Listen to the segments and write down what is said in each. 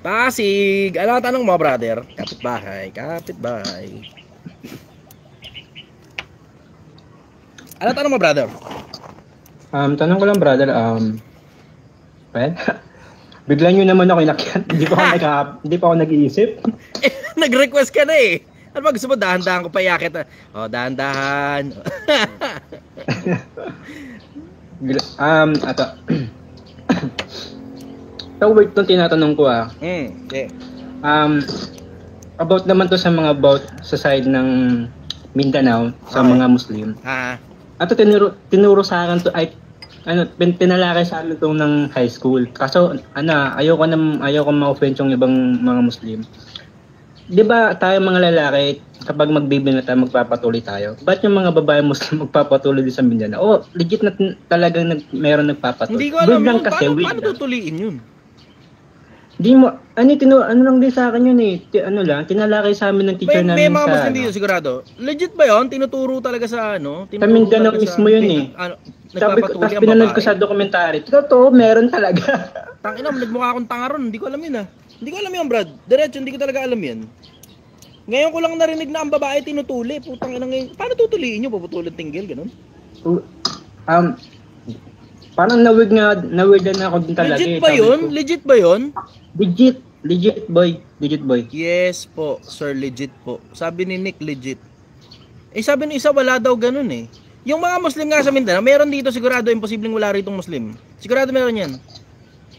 Pasig. Ano ang tanong mo, brother? Kapitbahay. Ano tanong mo, brother? Tanong ko lang, brother, well, bigla nyo naman ako inakyat. Hindi pa ako nag-iisip. Nag-request ka na eh. Ano ba gusto mo? Dahan-dahan ko pa yakit. Dahan-dahan. Ato. So, wait, itong tinatanong ko Okay. About naman to sa sa side ng Mindanao, sa mga Muslim. Ato, tinuro sa akin to, pinalakay sa amin itong ng high school. Kaso, ayoko ma-offend yung ibang mga Muslim. Di ba tayo mga lalaki, kapag magbibinat tayo, magpapatuloy tayo? Ba't yung mga babae Muslim magpapatuloy din sa Mindanao? Legit na talagang meron nagpapatuloy. Hindi ko alam yun. Paano tutuliin yun? Di mo, ano lang din sa akin yun eh. Tinalakay sa amin ng teacher namin sa... May mga Muslim dito sigurado. Legit ba yun? Tinuturo talaga sa Sa Mindanao mismo yun eh. Tapos pinanood ko sa documentary. Totoo, meron talaga. Tangina, nagmukha akong tanga ron. Hindi ko alam yun Hindi ko alam yan, Brad. Diretso, hindi ko talaga alam yan. Ngayon ko lang narinig na ang babae tinutuli. Putang ina ngayon. Paano tutuliin nyo? Puputulin tinggil, ganun? Parang nawig na ako din talaga. Legit ba yun? Legit boy. Yes po, sir, legit po. Sabi ni Nick, legit. Sabi ni isa, wala daw ganun eh. Yung mga Muslim nga sa Mindanao, meron dito sigurado, imposibleng wala rito Muslim. Sigurado meron yan.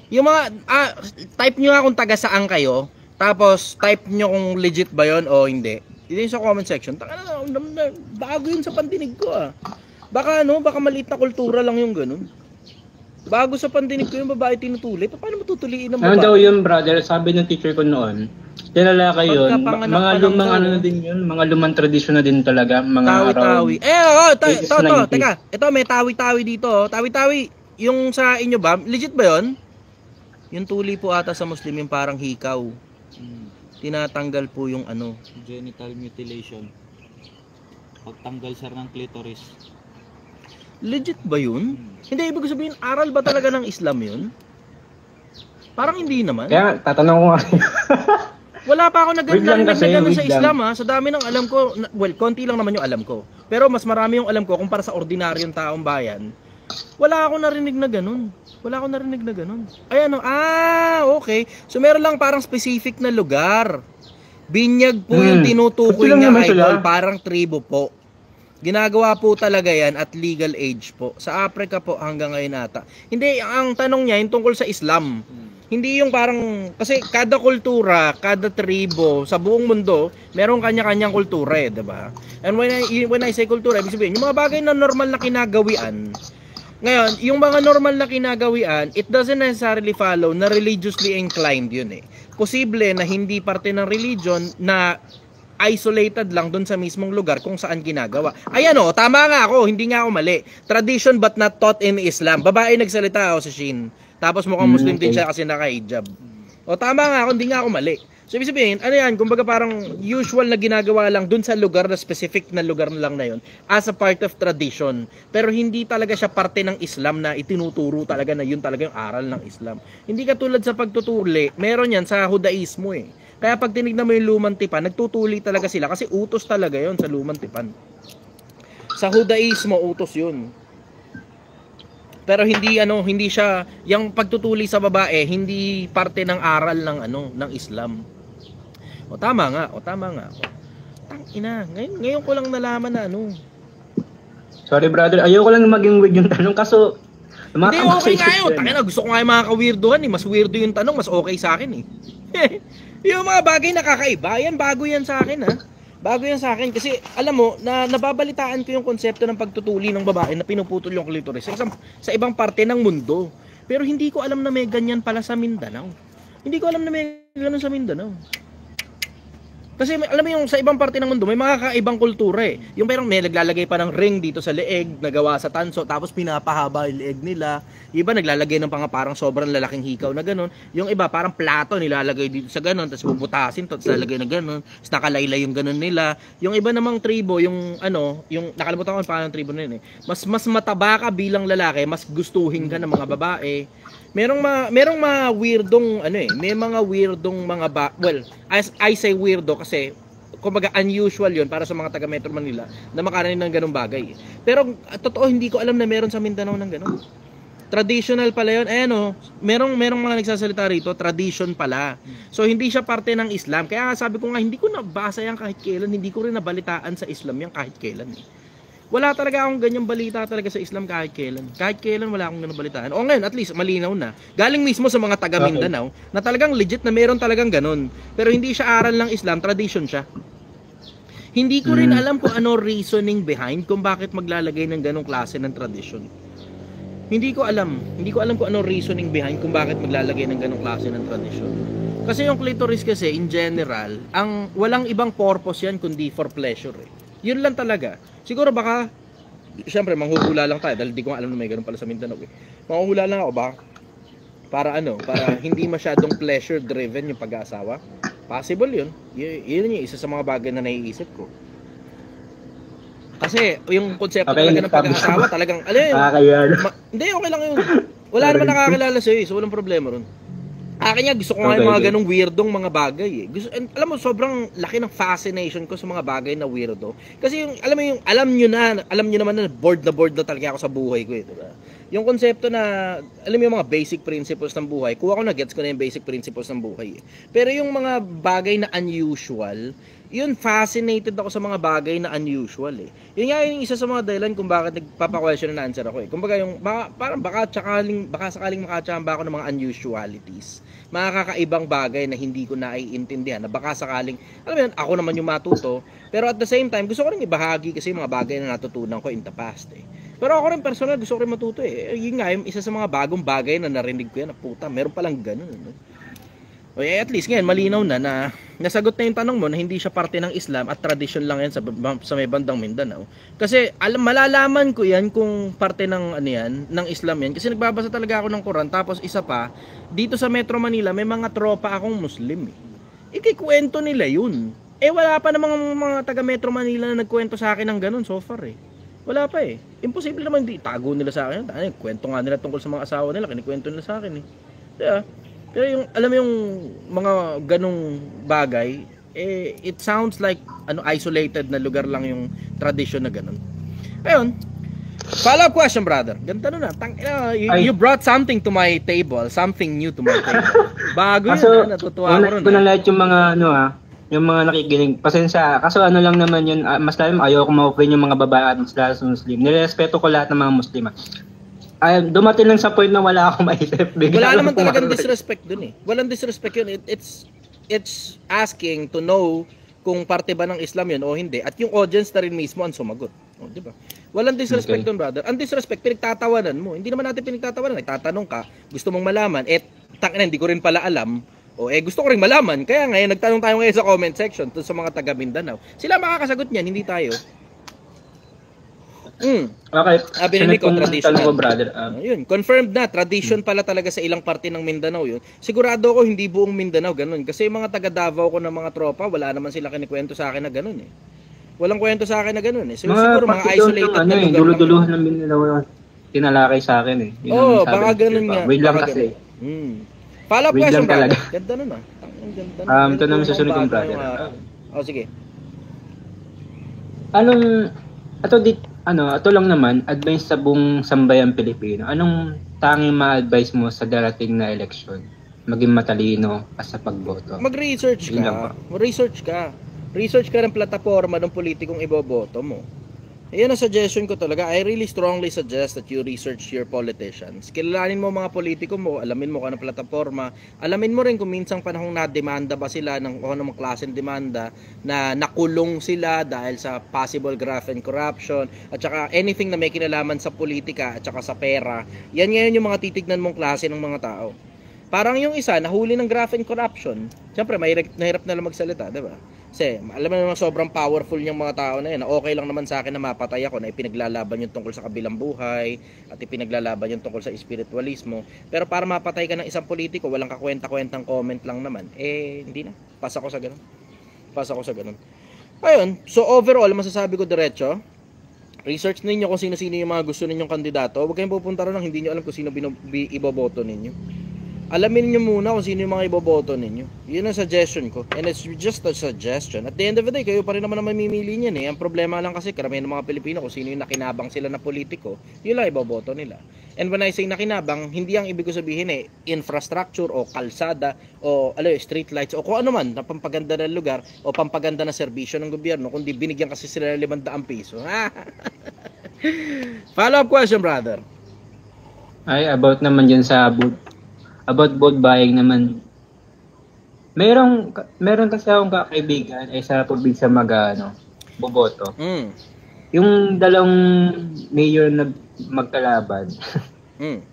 Yung mga, type nyo nga kung taga saan kayo, tapos type nyo kung legit ba yon o hindi. Ito yung sa comment section. Bago yun sa pandinig ko Baka maliit na kultura lang yung ganun. Bago sa pandinig ko yung babae tinutuli. Paano matutuliin ng babae? Ano daw yun, brother? Sabi ng teacher ko noon, tinalakay yun. Mga lumang din yun. Mga lumang tradisyon na din talaga. Mga tawi-tawi. Teka. Ito may tawi-tawi dito. Tawi-tawi. Yung sa inyo ba? Legit ba yun? Yung tuli po ata sa Muslim yung parang hikaw. Tinatanggal po yung genital mutilation. Pagtanggal sir ng clitoris. Legit ba yun? Hindi, ibig sabihin, aral ba talaga ng Islam yun? Parang hindi naman. Kaya, tatanong ko nga. Wala pa ako narinig na gano'n sa Islam Sa dami ng alam ko, konti lang naman yung alam ko. Pero mas marami yung alam ko kumpara sa ordinaryong taong bayan. Wala ako narinig na gano'n. Okay. So meron lang parang specific na lugar. Binyag po yung tinutukoy niya, idol. Parang tribo po. Ginagawa po talaga yan at legal age po. Sa Africa po hanggang ngayon ata. Hindi, ang tanong niya yung tungkol sa Islam. Hindi yung parang, kasi kada kultura, kada tribo, sa buong mundo, merong kanya-kanyang kultura diba? And when I say kultura, ibig sabihin, yung mga bagay na normal na kinagawian, ngayon, yung mga normal na kinagawian, it doesn't necessarily follow na religiously inclined yun Posible na hindi parte ng religion na isolated lang doon sa mismong lugar kung saan ginagawa. Ayan tama nga ako, hindi nga ako mali. Tradition but not taught in Islam. Babae nagsalita si Shin. Tapos mukhang Muslim din siya kasi naka-hijab. Tama nga ako, hindi nga ako mali. So ibig sabihin, kumbaga parang usual na ginagawa lang doon sa lugar na specific na lugar lang na yun as a part of tradition. Pero hindi talaga siya parte ng Islam na itinuturo talaga na yun talaga yung aral ng Islam. Hindi katulad sa pagtutuli, meron yan sa Judaismo Kaya pag tinignan mo yung lumang tipan, nagtutuli talaga sila kasi utos talaga yon sa lumang tipan. Sa Judaismo, utos yun. Pero hindi siya, yung pagtutuli sa babae, hindi parte ng aral ng Islam. Tama nga. Tangina, ngayon ko lang nalaman na Sorry brother, ayoko lang maging weird yung tanong kaso hindi, okay nga yun. Tangina, gusto ko nga yung mga ka-weirdohan Mas weirdo yung tanong, mas okay sa akin Yung mga bagay na kakaiba, bago yan sa akin Bago yan sa akin kasi alam mo, nababalitaan ko yung konsepto ng pagtutuli ng babae na pinuputol yung clitoris sa ibang parte ng mundo. Pero hindi ko alam na may ganyan pala sa Mindanao. Hindi ko alam na may ganun sa Mindanao. Kasi alam mo yung sa ibang parte ng mundo, may mga kakaibang kultura Yung parang may naglalagay pa ng ring dito sa leeg, nagawa sa tanso, tapos pinapahaba yung leeg nila. Iba naglalagay ng parang sobrang lalaking hikaw na gano'n. Yung iba parang plato nilalagay dito sa gano'n, tapos bubutasin, tapos lalagay na gano'n, tapos nakalaylay yung gano'n nila. Yung iba namang tribo, yung nakalimutan ko paano ang tribo na yun Mas mataba ka bilang lalaki, mas gustuhin ka ng mga babae. Merong mga weirdong may mga weirdong well, as I say weirdo kasi kumbaga unusual 'yon para sa mga taga Metro Manila na makarinig ng ganung bagay. Pero totoo hindi ko alam na meron sa Mindanao ng ganun. Traditional pala 'yon. Merong mga nagsasalita rito, tradition pala. So hindi siya parte ng Islam. Kaya sabi ko nga hindi ko nabasa yan kahit kailan, hindi ko rin nabalitaan sa Islam yan kahit kailan. Wala talaga akong ganyang balita talaga sa Islam kahit kailan. Kahit kailan wala akong ganung balitaan. O ngayon, at least malinaw na. Galing mismo sa mga taga Mindanao na talagang legit na meron talagang ganun. Pero hindi siya aral ng Islam, tradition siya. Hindi ko rin alam kung ano reasoning behind kung bakit maglalagay ng ganung klase ng tradition. Hindi ko alam kung ano reasoning behind kung bakit maglalagay ng ganung klase ng tradition. Kasi yung clitoris kasi in general, walang ibang purpose yan kundi for pleasure. Yun lang talaga. Siguro baka, siyempre manghuhula lang tayo dahil di ko alam na may ganun pala sa Mindanao. Manghuhula lang ako para hindi masyadong pleasure driven yung pag-aasawa. Possible yun. Yun yung isa sa mga bagay na naiisip ko. Kasi yung konsepto talaga ng pag-aasawa talagang, hindi, okay lang yun. Wala naman nakakilala sa'yo, so walang problema ron. Akin nga, gusto ko nga yung mga ganong weirdong mga bagay. Alam mo, sobrang laki ng fascination ko sa mga bagay na weirdo. Kasi alam nyo naman na bored na talaga ako sa buhay ko. Diba? Yung konsepto na, alam mo yung mga basic principles ng buhay, kuha ko na, gets ko na yung basic principles ng buhay. Pero yung mga bagay na unusual, yun, fascinated ako sa mga bagay na unusual Yun nga yung isa sa mga dahilan kung bakit nagpapa-question na answer ako Kumbaga yung, baka sakaling makachamba ako ng mga unusualities. Mga kakaibang bagay na hindi ko naiintindihan. Na baka sakaling, alam mo yun, ako naman yung matuto. Pero at the same time, gusto ko rin ibahagi kasi mga bagay na natutunan ko in the past Pero ako rin personal, gusto ko rin matuto Yun nga, yung isa sa mga bagong bagay na narinig ko yan, na puta, meron palang ganun at least ngayon malinaw na nasagot na yung tanong mo na hindi siya parte ng Islam at tradition lang yan sa may bandang Mindanao. Kasi malalaman ko yan kung parte ng ng Islam yan kasi nagbabasa talaga ako ng Quran. Tapos isa pa, dito sa Metro Manila may mga tropa akong Muslim Ikikwento nila yun. Wala pa namang mga taga Metro Manila na nagkwento sa akin ng ganun so far Wala pa Imposible naman tago nila sa akin. Kwento nga nila tungkol sa mga asawa nila, kinikwento nila sa akin Diba? Pero yung alam mo yung mga ganung bagay, it sounds like isolated na lugar lang yung tradition na ganun. Ayun. Follow-up question, brother. Ganda na. You brought something to my table, something new to my table. Bago yun, natutuwa ko ron. Una lahat yung mga yung mga nakikinig. Pasensya, kaso lang naman yun, mas lalo ayoko ma-open yung mga babae at Muslim. Nirespeto ko lahat ng mga Muslim. Dumating lang sa point na wala akong maisip. Wala naman talagang disrespect dun Walang disrespect yun. It's asking to know kung parte ba ng Islam yun o hindi. At yung audience na rin mismo ang sumagot. Di ba? Walang disrespect dun, brother. Ang disrespect, pinagtatawanan mo. Hindi naman natin pinagtatawanan. Nagtatanong ka, gusto mong malaman. Hindi ko rin pala alam. Gusto ko rin malaman. Kaya ngayon, nagtanong tayo ngayon sa comment section sa mga taga Mindanao. Sila makakasagot niyan, hindi tayo. Okay. Binili ko traditional. Ko, brother. Yun, confirmed na tradition pala talaga sa ilang parte ng Mindanao yun. Sigurado ko hindi buong Mindanao ganun kasi yung mga taga Davao ko ng mga tropa, wala naman sila kinikwento sa akin na ganun Walang kwento sa akin na ganun So, siguro mga isolated na lugar. Dulu-duluhan ng Mindanao tinalakay sa akin baka ganun nga. Wait lang kasi. Follow-up question brother. Ganda nun Ito naman susunod kong brother. Sige. Ito lang naman, advice sa buong sambayang Pilipino. Anong tanging ma-advise mo sa darating na eleksyon? Maging matalino ka sa pagboto. Mag-research ka. Research ka ng plataforma ng politikong iboboto mo. Ayan ang suggestion ko talaga. I really strongly suggest that you research your politicians. Kilalanin mo mga politiko mo, alamin mo kung anong plataforma. Alamin mo rin kung minsang panahong na-demanda ba sila ng anong klaseng demanda na nakulong sila dahil sa possible graft and corruption at saka anything na may kinalaman sa politika at saka sa pera. Yan ngayon yung mga titignan mong klase ng mga tao. Parang yung isa, nahuli ng graft and corruption. Siyempre, mahirap na lang magsalita, diba? Kasi, alam mo naman sobrang powerful yung mga tao na yun. Okay lang naman sa akin na mapatay ako na ipinaglalaban yung tungkol sa kabilang buhay at ipinaglalaban yung tungkol sa espiritualismo. Pero para mapatay ka ng isang politiko, walang kakwenta-kwentang comment lang naman. Hindi na. Pasa ko sa ganun. Ayun. So, overall, masasabi ko diretso, Research ninyo kung sino-sino yung mga gusto ninyong kandidato. Huwag kayong pupunta rin hindi nyo alam kung sino iboboto ninyo. Alamin niyo muna kung sino yung mga iboboto ninyo. Yun ang suggestion ko. And it's just a suggestion. At the end of the day, kayo pa rin naman ang mamimili niyan eh. Ang problema lang kasi, karamihan ng mga Pilipino, kung sino yung nakinabang sila na politiko, yun lang iboboto nila. And when I say nakinabang, hindi ang ibig ko sabihin eh, infrastructure o kalsada o street lights o kung ano man na pampaganda ng lugar o pampaganda na serbisyo ng gobyerno, kundi binigyan kasi sila ng 500 piso. Follow-up question, brother. Ay, about naman dyan sa about vote buying naman. Meron kasi akong kakaibigan ay sa probinsya boboto. Yung dalawang mayor na magkalaban.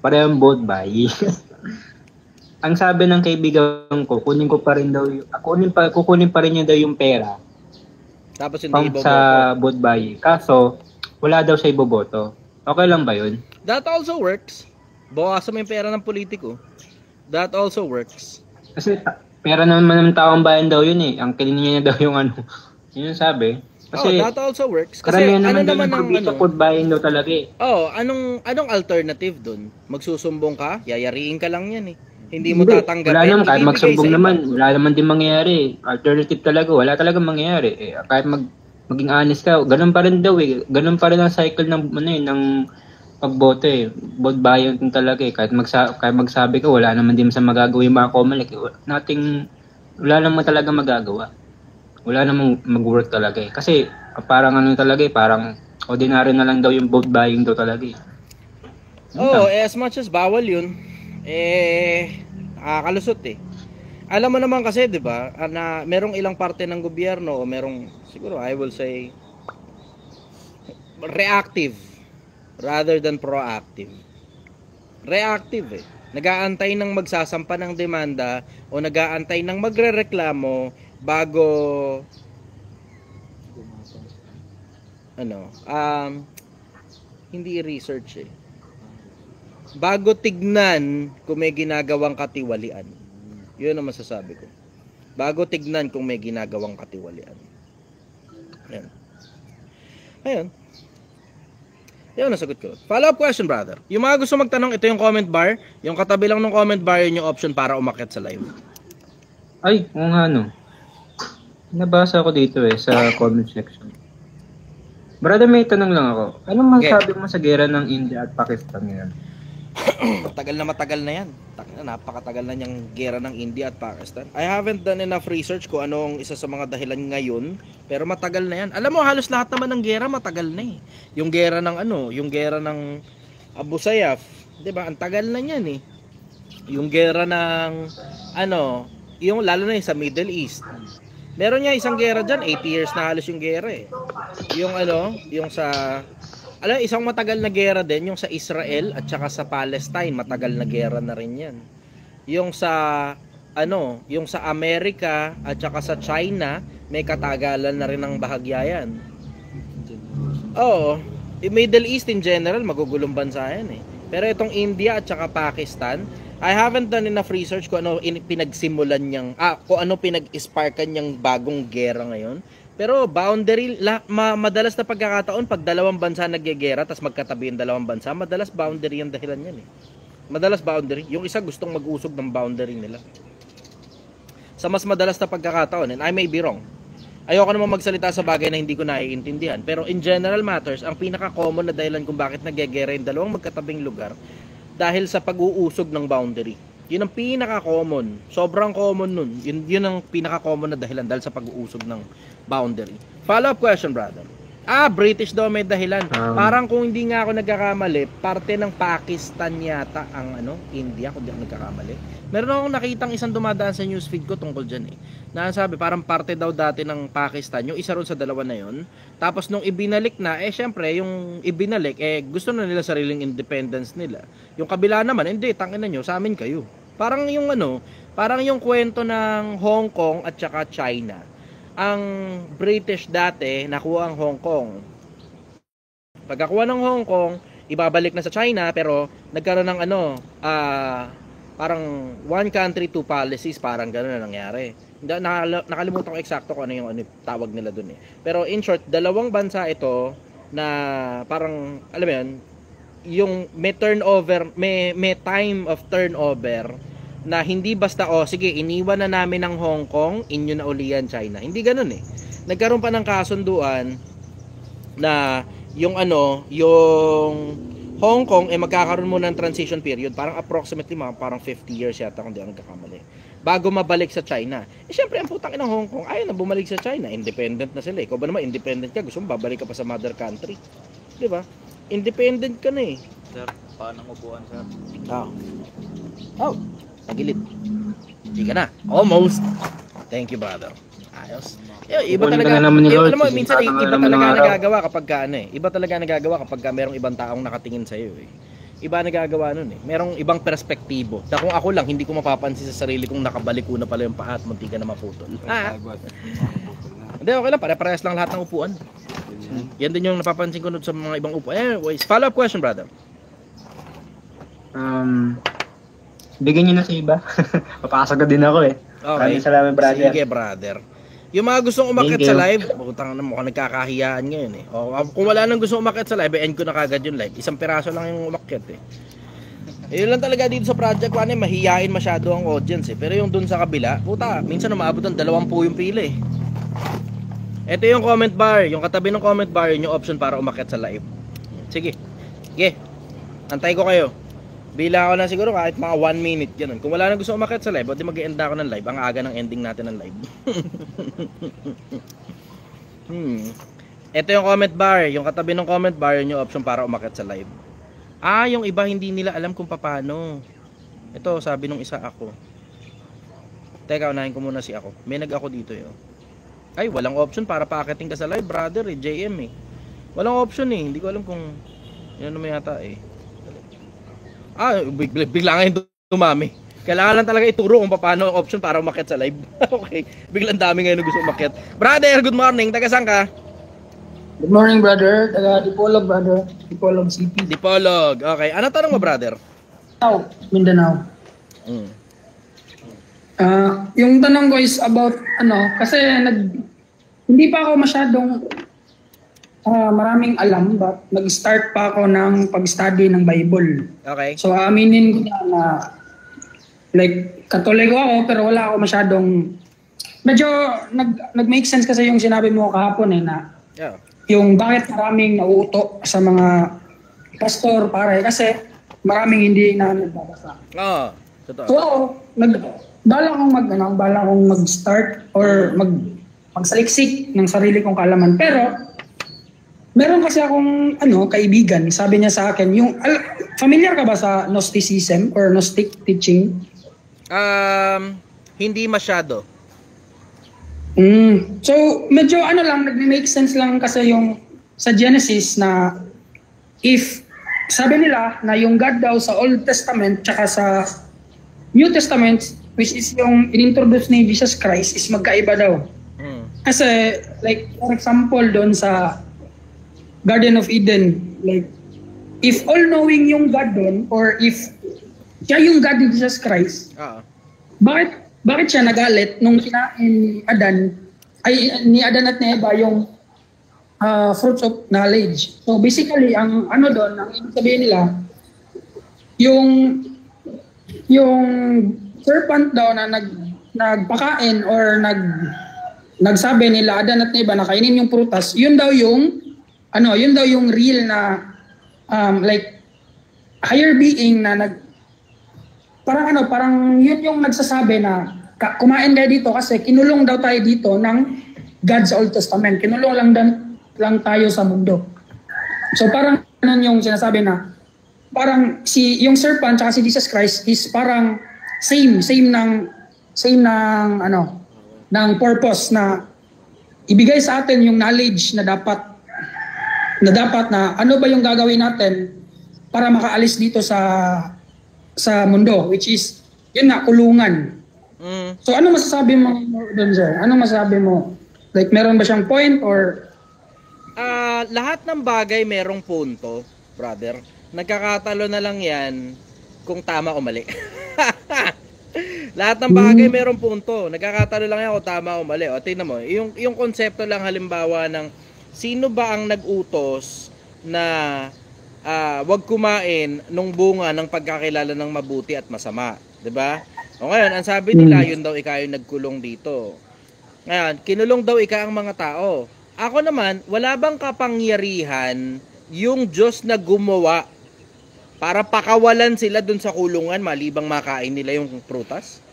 Parehong vote buying. Ang sabi ng kaibigan ko, kukunin pa rin niya daw yung pera. Tapos hindi iboboto. Sa vote buying. Kaso wala daw siya iboboto. Okay lang ba 'yun? That also works. Bawasan mo yung pera ng politiko. That also works. Kasi pera naman ng taong bayan daw yun eh. Ang kinin niya daw yung yun yung sabi. Kasi that also works. Kasi naman ang food buying daw talaga eh. Anong alternative dun? Magsusumbong ka? Yayariin ka lang yan eh. Hindi mo tatanggapin. Wala naman, kahit magsumbong naman, wala naman din mangyayari. Alternative talaga, wala talagang mangyayari. Eh, kahit maging honest ka, ganun pa rin daw eh. Ganun pa rin ang cycle ng pagboto eh. Vote buying talaga eh. Kahit magsabi ka, wala naman din sa magagawa yung mga Comelec. Wala naman talaga magagawa. Wala namang mag-work talaga eh. Kasi parang talaga eh, parang ordinary na lang daw yung vote buying daw talaga eh. As much as bawal yun, nakakalusot eh. Alam mo naman kasi, di ba, na merong ilang parte ng gobyerno o merong, siguro I will say, reactive rather than proactive. Reactive eh. Nag-aantay ng magsasampa ng demanda o nag-aantay ng magrereklamo bago hindi research eh. Bago tignan kung may ginagawang katiwalian. Yun ang masasabi ko. Bago tignan kung may ginagawang katiwalian. Ayun. Yan ang sagot ko. Follow-up question, brother. Yung mga gusto magtanong, ito yung comment bar. Yung katabi lang ng comment bar, yun yung option para umakyat sa live. Ay, kung nabasa ko dito sa comment section. Brother, may tanong lang ako. Anong masasabi mo sa gera ng India at Pakistan ngayon? matagal na yan. Napakatagal na niyang gera ng India at Pakistan. I haven't done enough research kung anong isa sa mga dahilan ngayon, pero matagal na yan. Alam mo, halos lahat naman ng gera matagal na eh. Yung gera ng yung gera ng Abu Sayyaf, 'di ba? Ang tagal na niyan eh. Yung gera ng yung lalo na sa Middle East. Meron niya isang gera diyan, 80 years na halos yung gera eh. Yung yung sa isang matagal na gera din, yung sa Israel at saka sa Palestine, matagal na gera na rin yan. Yung sa yung sa Amerika at saka sa China, may katagalan na rin ng bahagya yan. Middle East in general, magugulong bansa yan eh. Pero itong India at saka Pakistan, I haven't done enough research kung ano pinagsimulan niyang, kung ano pinag-sparkan niyang bagong gera ngayon. Pero boundary, madalas na pagkakataon, pag dalawang bansa naggegera, tas magkatabi yung dalawang bansa, madalas boundary yung dahilan yan eh. Madalas boundary. Yung isa gustong mag-usog ng boundary nila. Sa mas madalas na pagkakataon, and I may be wrong. Ayoko naman magsalita sa bagay na hindi ko naiintindihan. Pero in general matters, ang pinaka-common na dahilan kung bakit naggegera yung dalawang magkatabing lugar, dahil sa pag-uusog ng boundary. Yun ang pinaka-common. Sobrang common nun. Yun ang pinaka-common na dahilan dahil sa pag-uusog ng boundary. Follow-up question, brother. British daw may dahilan. Parang kung hindi nga ako nagkakamali, parte ng Pakistan yata ang India, kung hindi ako nagkakamali. Meron akong nakitang isang dumadaan sa newsfeed ko tungkol dyan eh. Na sabi, parang parte daw dati ng Pakistan, yung isa ron sa dalawa na yun. Tapos nung ibinalik na, syempre, yung ibinalik, gusto na nila sariling independence nila. Yung kabila naman, hindi, tangina nyo, sa amin kayo. Parang yung parang yung kwento ng Hong Kong at saka China. Ang British dati, nakuha ang Hong Kong. Pagkakuha ng Hong Kong, ibabalik na sa China, pero nagkaroon ng parang one country, two policies, parang gano'n na nangyari. Nakalimutan ko eksakto kung ano yung tawag nila dun eh. Pero in short, dalawang bansa ito na parang alam mo yun, yung may turnover, may time of turnover na hindi basta sige iniwan na namin ng Hong Kong, inyo na uli yan China. Hindi ganoon eh. Nagkaroon pa ng kasunduan na yung yung Hong Kong magkakaroon muna ng transition period, parang approximately parang 50 years yata kung di ako nagkakamali, bago mabalik sa China. Syempre ang putang ina ng Hong Kong ayaw na bumalik sa China, independent na sila. Ikaw ba naman independent ka, gusto mo babalik ka pa sa mother country, di ba? Independent ka na eh. Sir, paano upuan, sir? Nagilid. Hindi ka na. Almost. Thank you, brother. Ayos. Iba talaga. Alam mo, minsan iba talaga nagagawa kapag Iba talaga nagagawa kapag merong ibang taong nakatingin sa iyo eh. Iba nagagawa nun eh. Merong ibang perspektibo. Na kung ako lang, hindi ko mapapansin sa sarili kong nakabaliko na pala yung paa at munti ka na maputol. Hindi, okay lang. Pare-parehas lang lahat ng upuan. Yan din yung napapansin ko sa mga ibang upuan. Anyways, follow-up question, brother. Bigyan niyo na sa iba. Papasok din ako eh. Okay. Salamat, brother. Sige, brother. Yung mga gustong umakyat sa live, butang na mukhang nagkakahiyaan ngayon eh. Kung wala nang gustong umakyat sa live, end ko na kagad yung live. Isang piraso lang yung umakyat eh. Yun lang talaga dito sa Project One eh, mahihain masyado ang audience eh. Pero yung dun sa kabila, puta, minsan umaabot ng 20 yung pila eh. Ito yung comment bar, yung katabi ng comment bar, yun yung option para umakyat sa live. Sige. Sige. Antay ko kayo. Bila ako na siguro kahit mga 1 minute ganun. Kung wala nang gusto umakyat sa live, di mag-e-end ako ng live. Ang aga ng ending natin ng live. Ito yung comment bar, yung katabi ng comment bar, yun yung option para umakyat sa live. Yung iba hindi nila alam kung paano. Ito, sabi nung isa ako. Teka, unahin ko muna si ako. May nag-ako dito eh. Ay, walang option para paakyatin ka sa live, brother eh, JM eh. Walang option eh, hindi ko alam kung yun naman yata eh. Bigla nga yung dumami. Kailangan lang talaga ituro kung paano ang option para umakyat sa live. Okay, biglang dami ngayon gusto umakyat. Brother, good morning, taga saan ka? Good morning, brother. Taga Dipolog, brother. Dipolog City. Dipolog, okay. Ano tanong mo, brother? Mindanao. Yung tanong ko is about, kasi hindi pa ako masyadong maraming alam, but nag-start pa ako ng pag-study ng Bible. Okay. So, aminin ko na like, Katoliko ako, pero wala ako masyadong, medyo nag-make sense kasi yung sinabi mo kahapon na yung bakit maraming nauuto sa mga pastor, pare, kasi maraming hindi na nagbabasa. Totoo. So, bala akong mag-start or magsaliksik ng sarili kong kaalaman. Pero, meron kasi akong kaibigan, sabi niya sa akin, familiar ka ba sa Gnosticism or Gnostic teaching? Hindi masyado. So, medyo nag-make sense lang kasi yung sa Genesis na sabi nila na yung God daw sa Old Testament tsaka sa New Testament, which is yung inintroduce ni Jesus Christ, is magkaiba daw. Kasi, like, for example, doon sa Garden of Eden, like, if all-knowing yung God doon, or if siya yung God ni Jesus Christ, bakit siya nagalit nung kinain ni Adan at ni Eva yung fruits of knowledge? So basically, ang doon, ang ibig sabihin nila, yung serpent daw na nagpakain or nagsabi nila Adan at Eva na kainin yung prutas, yun daw yung real na like higher being na parang yun yung nagsasabi na kumain tayo dito kasi kinulong daw tayo dito ng God's Old Testament. Kinulong lang tayo sa mundo. So parang yung sinasabi na parang yung serpent at si Jesus Christ is parang same ng purpose na ibigay sa atin yung knowledge na dapat na ano ba yung gagawin natin para makaalis dito sa mundo, which is yun na, kulungan. So ano masasabi mo doon, sir? Ano masasabi mo? Like meron ba siyang point or lahat ng bagay merong punto, brother. Nagkakatalo na lang yan kung tama o mali. Lahat ng bagay merong punto. Nagkakatalo lang yan kung tama o mali. O tingnan mo, yung konsepto lang halimbawa ng sino ba ang nag-utos na wag kumain nung bunga ng pagkakilala ng mabuti at masama, 'di ba? O ngayon, ang sabi nila, yun daw ika yung nagkulong dito. Ngayon, kinulong daw ika ang mga tao. Ako naman, wala bang kapangyarihan yung Diyos na gumawa para pakawalan sila dun sa kulungan malibang makain nila yung prutas?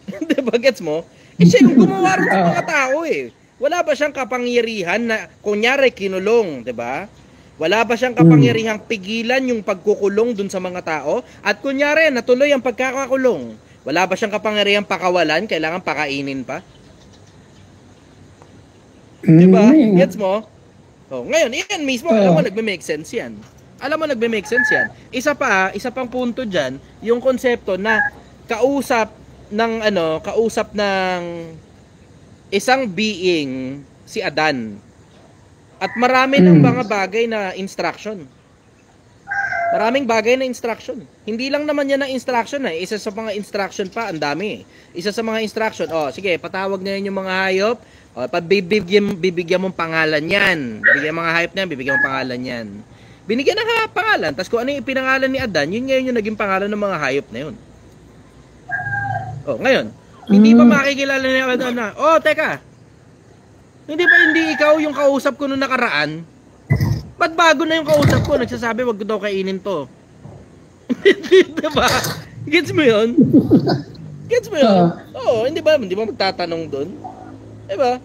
Diba, gets mo? Siya yung gumawa rin sa mga tao eh. Wala ba siyang kapangyarihan na, kunyari, kinulong, diba? Wala ba siyang kapangyarihang pigilan yung pagkukulong dun sa mga tao? At kunyari, natuloy ang pagkakakulong. Wala ba siyang kapangyarihang pakawalan? Kailangan pakainin pa? Diba? Gets mo? Oh, ngayon, iyan mismo, alam mo, nagme-make sense yan. Alam mo, nagme-make sense yan. Isa pang punto dyan, yung konsepto na kausap ng isang being, si Adan. At marami ng mga bagay na instruction. Maraming bagay na instruction. Hindi lang naman yan ang instruction eh. Isa sa mga instruction pa, ang dami eh. Isa sa mga instruction, sige, patawag na yun yung mga hayop. Bibigyan mong pangalan yan. Bibigyan mga hayop na yan, bibigyan mong pangalan yan. Binigyan ng pangalan. Tapos kung ano yung pinangalan ni Adan, yun ngayon yung naging pangalan ng mga hayop na yun. Ngayon, hindi pa makikilala ni Adan na, teka, hindi ikaw yung kausap ko nung nakaraan? Ba't bago na yung kausap ko? Nagsasabi, wag ko daw kainin to. Diba? Gets mo yun? Gets mo yun? Hindi ba magtatanong dun? Diba?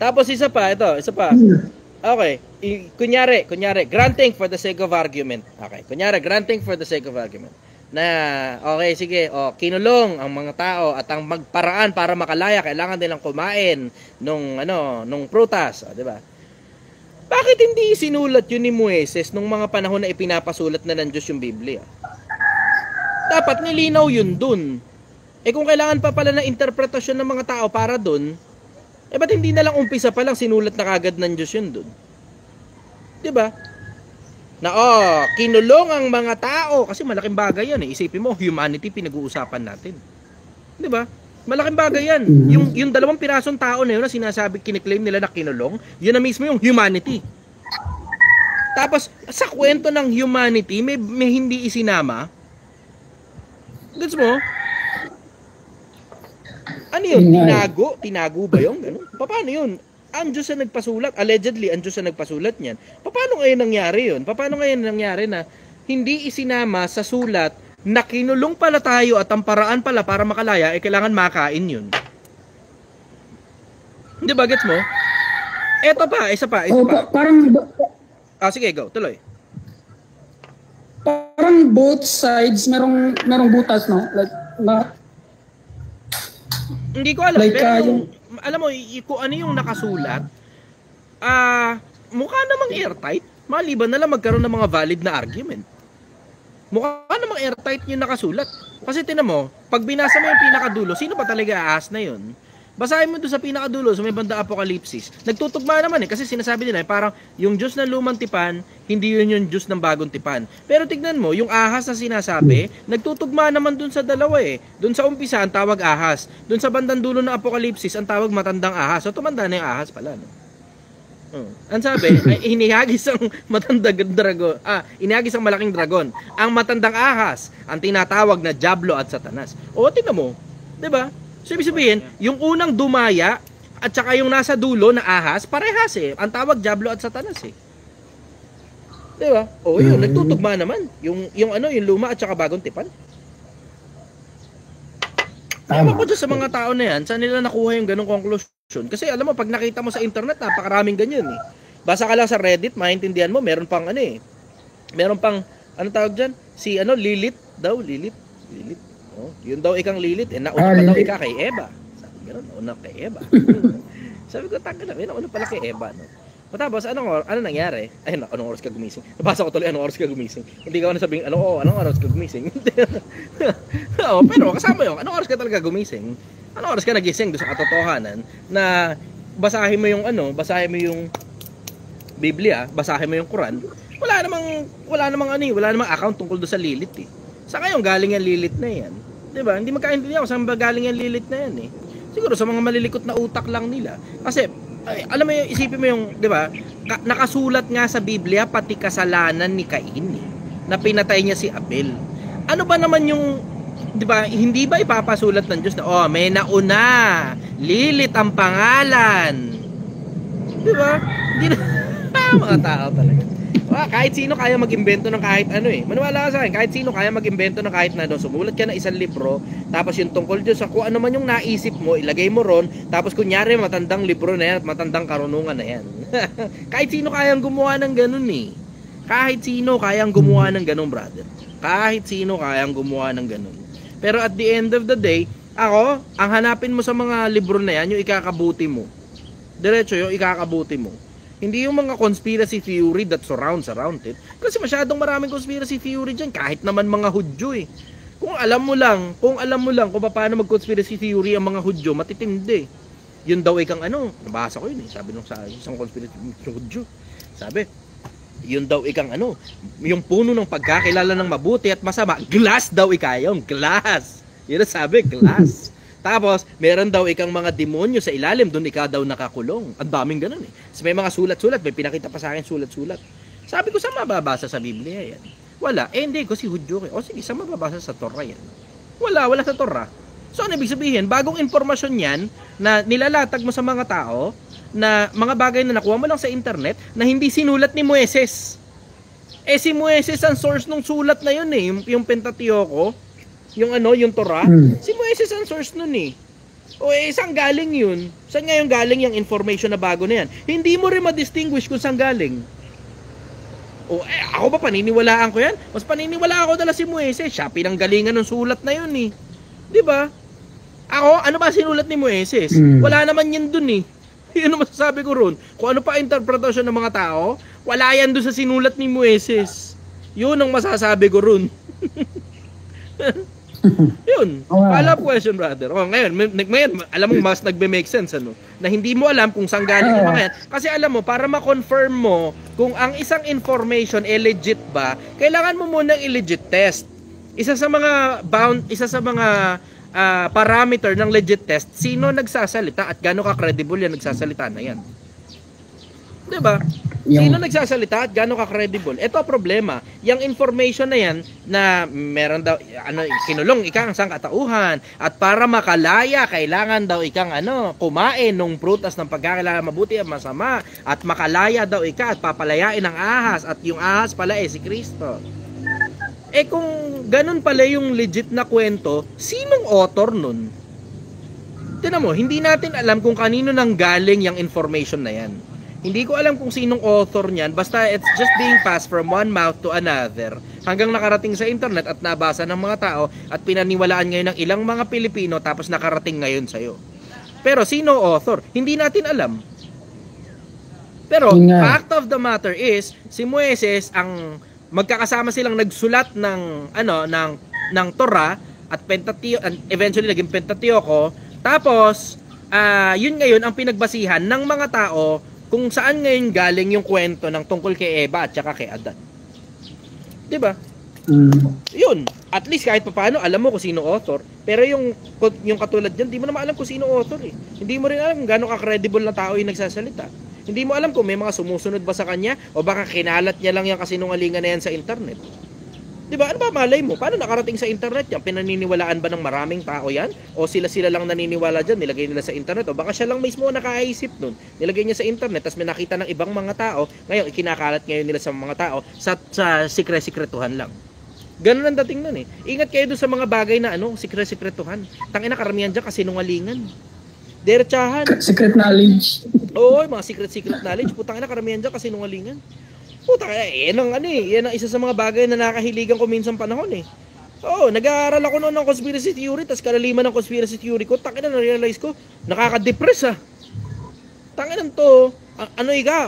Tapos isa pa. Okay. Kunyari, granting for the sake of argument. Okay. Kunyari, granting for the sake of argument. Na, okay, sige, kinulong ang mga tao at ang magparaan para makalaya, kailangan nilang kumain nung prutas, di ba? Bakit hindi sinulat yun ni Moises nung mga panahon na ipinapasulat na ng Diyos yung Biblia? Dapat nilinaw yun dun. Kung kailangan pa pala ng interpretasyon ng mga tao para dun, ba't hindi na lang umpisa pa lang sinulat na kagad ng Diyos yun dun? Di ba? Na kinulong ang mga tao kasi malaking bagay yan eh. Isipin mo, humanity pinag-uusapan natin. 'Di ba? Malaking bagay yan. Yung 2 pirasong tao na yun na sinasabi, kiniklaim nila na kinulong, yun na mismo yung humanity. Tapos sa kwento ng humanity, may hindi isinama. Gets mo? Ano yun? Tinago ba yun? Ganun? Paano yun? Ang Diyos na nagpasulat, allegedly, ang Diyos na nagpasulat niyan. Paano ngayon nangyari yun? Paano ngayon nangyari na hindi isinama sa sulat na kinulong pala tayo at ang paraan pala para makalaya, kailangan makain yun? Hindi ba, gets mo? Isa pa. Parang... sige, go, tuloy. Parang both sides, merong butas, no? Like, hindi ko alam, like, pero alam mo, kung ano yung nakasulat, mukha namang airtight. Maliban na lang magkaroon ng mga valid na argument. Mukha namang airtight yung nakasulat. Kasi tinan mo, pag binasa mo yung pinakadulo, sino ba talaga aas na yun? Basahin mo doon sa pinakadulo, sa may banda Apokalipsis. Nagtutugma naman kasi sinasabi nila, parang yung Diyos ng lumang tipan, hindi yun yung Diyos ng bagong tipan. Pero tignan mo, yung ahas na sinasabi, nagtutugma naman doon sa dalawa eh. Doon sa umpisa, ang tawag ahas. Doon sa bandang dulo ng Apokalipsis, ang tawag matandang ahas. So tumanda na yung ahas pala, no? Ang sabi, ay inihagis ang matandang dragon. Inihagis ang malaking dragon. Ang matandang ahas, ang tinatawag na Diablo at Satanas. Tingnan mo, 'di ba? So ibig sabihin, yung unang dumaya at saka yung nasa dulo na ahas, parehas eh. Ang tawag Diablo at Satanas eh. 'Di ba? Yun, nagtutugma naman. Yung luma at saka bagong tipan. Ewan ko dyan sa mga tao na yan, saan nila nakuha yung ganong conclusion? Kasi alam mo, pag nakita mo sa internet, napakaraming ganyan eh. Basa ka lang sa Reddit, maintindihan mo, meron pang meron pang, tawag dyan? Si Lilith daw, Lilith. Yun daw ikang Lilith, nauna pa daw ika kay Eva. Sabi gano'n, nauna kay Eva. Sabi ko, taga na, nauna pala kay Eva, no? Matapos, ano nangyari? Ay, anong oras ka gumising? Nabasa ko tuloy, anong oras ka gumising? Hindi ka nasabing, anong oras ka gumising? Pero kasama yun, anong oras ka talaga gumising? Anong oras ka nagising doon sa katotohanan na basahin mo yung Biblia, basahin mo yung Quran, wala namang account tungkol doon sa Lilith eh. Saan kayong galing yung Lilith na yan? Diba? Hindi magkaintindihan kung saan ba galing yung Lilith na yan eh. Siguro sa mga malilikot na utak lang nila. Kasi alam mo yung, isipin mo yung, di ba, nakasulat nga sa Biblia, pati kasalanan ni Cain, na pinatay niya si Abel. Ano ba naman yung, di ba, hindi ba ipapasulat ng Diyos na, oh, may nauna, Lilith ang pangalan. Di ba? Hindi na, mga tao talaga. Kahit sino kaya mag-imbento ng kahit ano Maniwala ka sa akin, kahit sino kaya mag-imbento ng kahit na sumulat ka ng isang libro, tapos yung tungkol dyan sa kung ano man yung naisip mo, ilagay mo ron, tapos kunyari matandang libro na yan at matandang karunungan na yan. Kahit sino kayang gumawa ng ganun Kahit sino kayang gumawa ng ganun, brother. Kahit sino kayang gumawa ng ganun. Pero at the end of the day, ako, ang hanapin mo sa mga libro na yan, yung ikakabuti mo. Diretso yung ikakabuti mo. Hindi yung mga conspiracy theory that surrounds around it. Kasi masyadong maraming conspiracy theory dyan. Kahit naman mga Hudyo Kung alam mo lang kung paano mag-conspiracy theory ang mga Hudyo, matitindi. Yun daw ikang nabasa ko yun Sabi nung sa isang conspiracy Hudyo. Sabi, yun daw ikang yung puno ng pagkakilala ng mabuti at masama, glass daw ikayong, glass. Yun ang sabi, glass. Tapos, meron daw ikang mga demonyo sa ilalim, doon ikaw daw nakakulong. Ang daming ganun So, may mga sulat-sulat, may pinakita pa sa akin sulat-sulat. Sabi ko, saan mababasa sa Biblia yan? Wala. Hindi ko si Hudyo. O sige, saan mababasa sa Torah yan? Wala sa Torah. So, ano ibig sabihin? Bagong impormasyon yan na nilalatag mo sa mga tao na mga bagay na nakuha mo lang sa internet na hindi sinulat ni Moises. Si Moises ang source ng sulat na yun yung Pentateuco. Yung Torah, si Moises ang source nun O saan galing yun? Saan ngayon galing yung information na bago na yan? Hindi mo rin ma-distinguish kung saan galing. Ako ba paniniwalaan ko yan? Mas paniniwala ako dala si Moises. Siya pinanggalingan ng sulat na yun Di ba? Ako, ano ba sinulat ni Moises? Wala naman yan dun Yun ang masasabi ko ron. Kung ano pa interpretasyon ng mga tao, wala yan dun sa sinulat ni Moises. Yun ang masasabi ko ron. Yun. Follow-up question, brother. Ngayon, alam mo, mas nagbe-make sense, na hindi mo alam kung saan galing yung mga yan. Kasi alam mo, para ma-confirm mo kung ang isang information legit ba, kailangan mo munang i-legit test. Isa sa mga parameter ng legit test, sino nagsasalita at gaano ka-credible yan nagsasalita na yan. Diba? Sino nagsasalita at gaano ka-credible? Ito ang problema. Yung information na yan na meron daw kinulong ikang sangkatauhan at para makalaya kailangan daw ikang kumain ng prutas ng pagkakilala mabuti at masama at makalaya daw ika at papalayain ang ahas at yung ahas pala si Kristo. Kung ganun pala yung legit na kwento, sinong author nun? Tingnan mo, hindi natin alam kung kanino nang galing yung information na yan. Hindi ko alam kung sinong author niyan, basta it's just being passed from one mouth to another hanggang nakarating sa internet at nabasa ng mga tao at pinaniwalaan ngayon ng ilang mga Pilipino tapos nakarating ngayon sa'yo. Pero sino author? Hindi natin alam. Pero fact of the matter is, si Moises ang magkakasama silang nagsulat ng Torah at Pentateuco, eventually naging Pentateuco. Tapos yun ngayon ang pinagbasihan ng mga tao kung saan ngayon galing yung kwento ng tungkol kay Eva at saka kay Adan. Diba? Yun. At least kahit paano alam mo kung sino author. Pero yung katulad dyan, di mo naman alam kung sino author Hindi mo rin alam kung gano'ng ka-credible na tao yung nagsasalita. Hindi mo alam kung may mga sumusunod ba sa kanya o baka kinalat niya lang yung kasinungalingan na yan sa internet. Diba? Ano ba malay mo? Paano nakarating sa internet yan? Pinaniniwalaan ba ng maraming tao yan? O sila lang naniniwala dyan, nilagay nila sa internet? O baka siya lang mismo nakaisip nun, nilagay niya sa internet, tapos may nakita ng ibang mga tao, ngayon ikinakalat ngayon nila sa mga tao sa sikretuhan lang. Ganun ang dating nun Ingat kayo dun sa mga bagay na sikretuhan. Tangina karamihan dyan kasi nungalingan. Diretsahan. Secret knowledge. Oo, mga secret knowledge. Putang ina karamihan dyan kasi nungalingan. Puta, yan ang isa sa mga bagay na nakahiligan ko minsan panahon Oo, nag-aaral ako noon ng conspiracy theory, tas kalaliman ng conspiracy theory ko, tangina na-realize ko, nakaka-depress Tanginan to,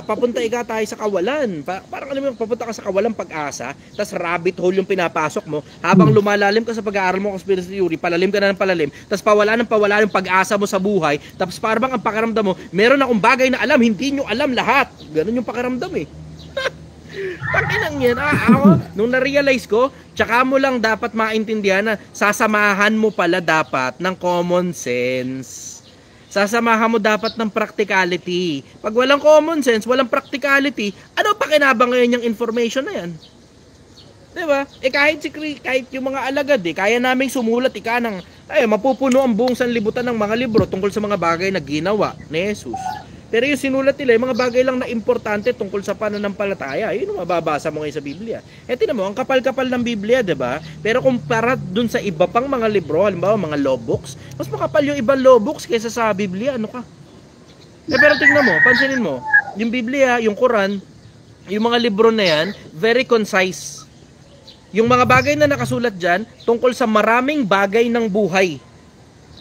papunta tayo sa kawalan. Parang papunta ka sa kawalan pag-asa, tas rabbit hole yung pinapasok mo, habang lumalalim ka sa pag-aaral mo conspiracy theory, palalim ka na ng palalim, tas pawala yung pag-asa mo sa buhay, tapos parang ang pakiramdam mo, meron akong bagay na alam, hindi nyo alam lahat. Ganun yung pakiramdam Tanginang yan. Nung na-realize ko, tsaka mo lang dapat maintindihan na sasamahan mo pala dapat ng common sense. Sasamahan mo dapat ng practicality. Pag walang common sense, walang practicality, ano pa kinabang ngayon yung information na yan? Diba? Kahit yung mga alagad, kaya naming sumulat ng mapupuno ang buong sanlibutan ng mga libro tungkol sa mga bagay na ginawa ni Jesus. Pero yung sinulat nila, yung mga bagay lang na importante tungkol sa pananampalataya, yun ang mababasa mo ngayon sa Biblia. Tingnan mo, ang kapal-kapal ng Biblia, diba? Pero kumpara dun sa iba pang mga libro, halimbawa mga law books, mas makapal yung ibang law books kaysa sa Biblia, ano ka? Pero tingnan mo, pansinin mo, yung Biblia, yung Quran, yung mga libro na yan, very concise. Yung mga bagay na nakasulat dyan, tungkol sa maraming bagay ng buhay.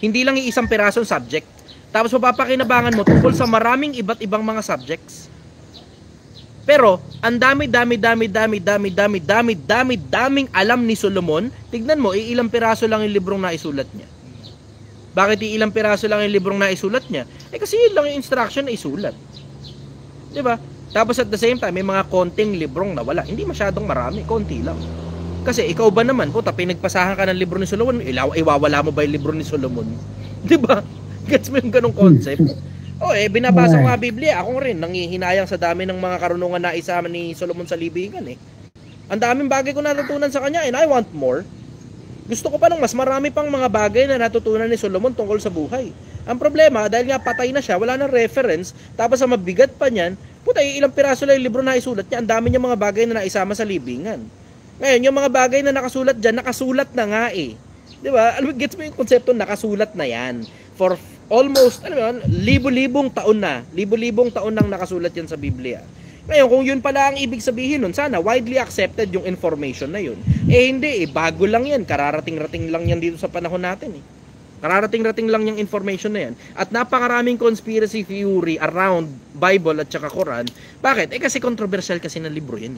Hindi lang iisang pirasong subject. Tapos mapapakinabangan mo tungkol sa maraming iba't ibang mga subjects. Pero, ang daming alam ni Solomon. Tignan mo, ilang piraso lang yung librong naisulat niya. Bakit ilang piraso lang yung librong naisulat niya? Kasi yun lang yung instruction na isulat. Diba? Tapos at the same time, may mga konting librong nawala. Hindi masyadong marami, konti lang. Kasi ikaw ba naman, pinagpasahan ka ng libro ni Solomon, iwawala mo ba yung libro ni Solomon? Diba? Gets mo yung ganong concept? Binabasa ko nga Biblia. Ako rin, nanghihinayang sa dami ng mga karunungan na isama ni Solomon sa libingan Ang daming bagay ko natutunan sa kanya and I want more. Gusto ko pa ng mas marami pang mga bagay na natutunan ni Solomon tungkol sa buhay. Ang problema, dahil nga patay na siya, wala nang reference, tapos sa mabigat pa niyan, ilang piraso lang yung libro na isulat niya, ang dami niya mga bagay na naisama sa libingan. Ngayon, yung mga bagay na nakasulat dyan, nakasulat na nga Diba? Gets mo yung konsepto, nakasulat na yan. For almost, libo-libong taon na. Libo-libong taon nang nakasulat yan sa Biblia. Ngayon, kung yun pala ang ibig sabihin nun, sana widely accepted yung information na yun. Hindi, bago lang yan. Kararating-rating lang yan dito sa panahon natin Kararating-rating lang yung information na yan. At napakaraming conspiracy theory around Bible at saka Quran. Bakit? Kasi controversial kasi ng libro yan.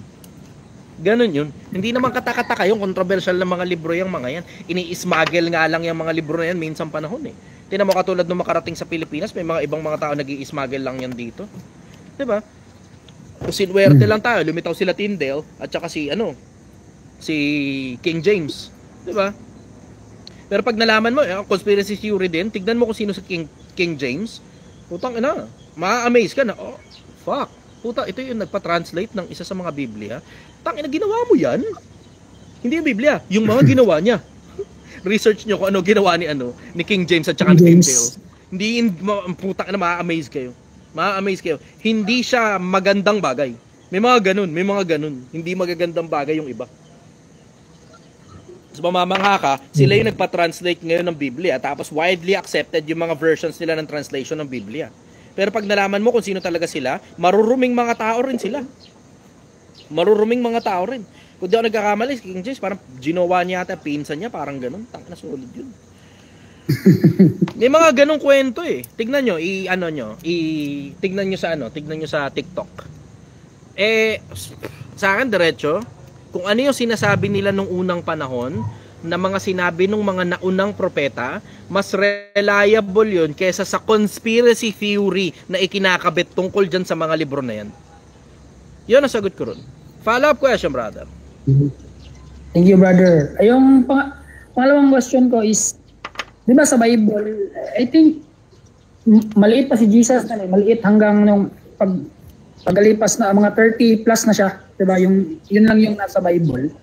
Ganun yun. Hindi naman katakataka yung controversial na mga libro yung mga yan. Ini-smuggle nga lang yung mga libro na yan minsan panahon Tingnan mo katulad nung makarating sa Pilipinas, may mga ibang mga tao nag-i-smuggle lang yan dito. Diba? Sinwerte lang tayo, lumitaw sila Tyndale at saka si King James. Diba? Pero pag nalaman mo, conspiracy theory din, tignan mo kung sino sa King James, putang ina, ma-amaze ka na, fuck. Puta, ito yung nagpa-translate ng isa sa mga Biblia. Tangina, ginawa mo yan? Hindi yung Biblia, yung mga ginawa niya. Research nyo kung ano ginawa ni King James at saka ni Tyndale. Hindi, putang na ma-amaze kayo. Ma-amaze kayo. Hindi siya magandang bagay. May mga ganun. Hindi magagandang bagay yung iba. So, mamamangha ka, sila yung nagpa-translate ngayon ng Biblia, tapos widely accepted yung mga versions nila ng translation ng Biblia. Pero pag nalaman mo kung sino talaga sila, maruruming mga tao rin sila. Maruruming mga tao rin. Kung di ako nagkakamali, King James, parang ginawa niya ata, pinsan niya, parang ganun. Tangina, solid yun. May mga ganung kwento Tignan nyo, tignan nyo sa TikTok. Sa akin, diretso, kung ano yung sinasabi nila nung unang panahon, na mga sinabi ng mga naunang propeta, mas reliable yun kaysa sa conspiracy theory na ikinakabit tungkol dyan sa mga libro na yan. Yun ang sagot ko ron. Follow-up question, brother. Thank you, brother. Yung pangalawang question ko is, di ba sa Bible, I think, maliit pa si Jesus na maliit hanggang nung pagkalipas na mga 30 plus na siya, di ba? Yun lang yung nasa Bible.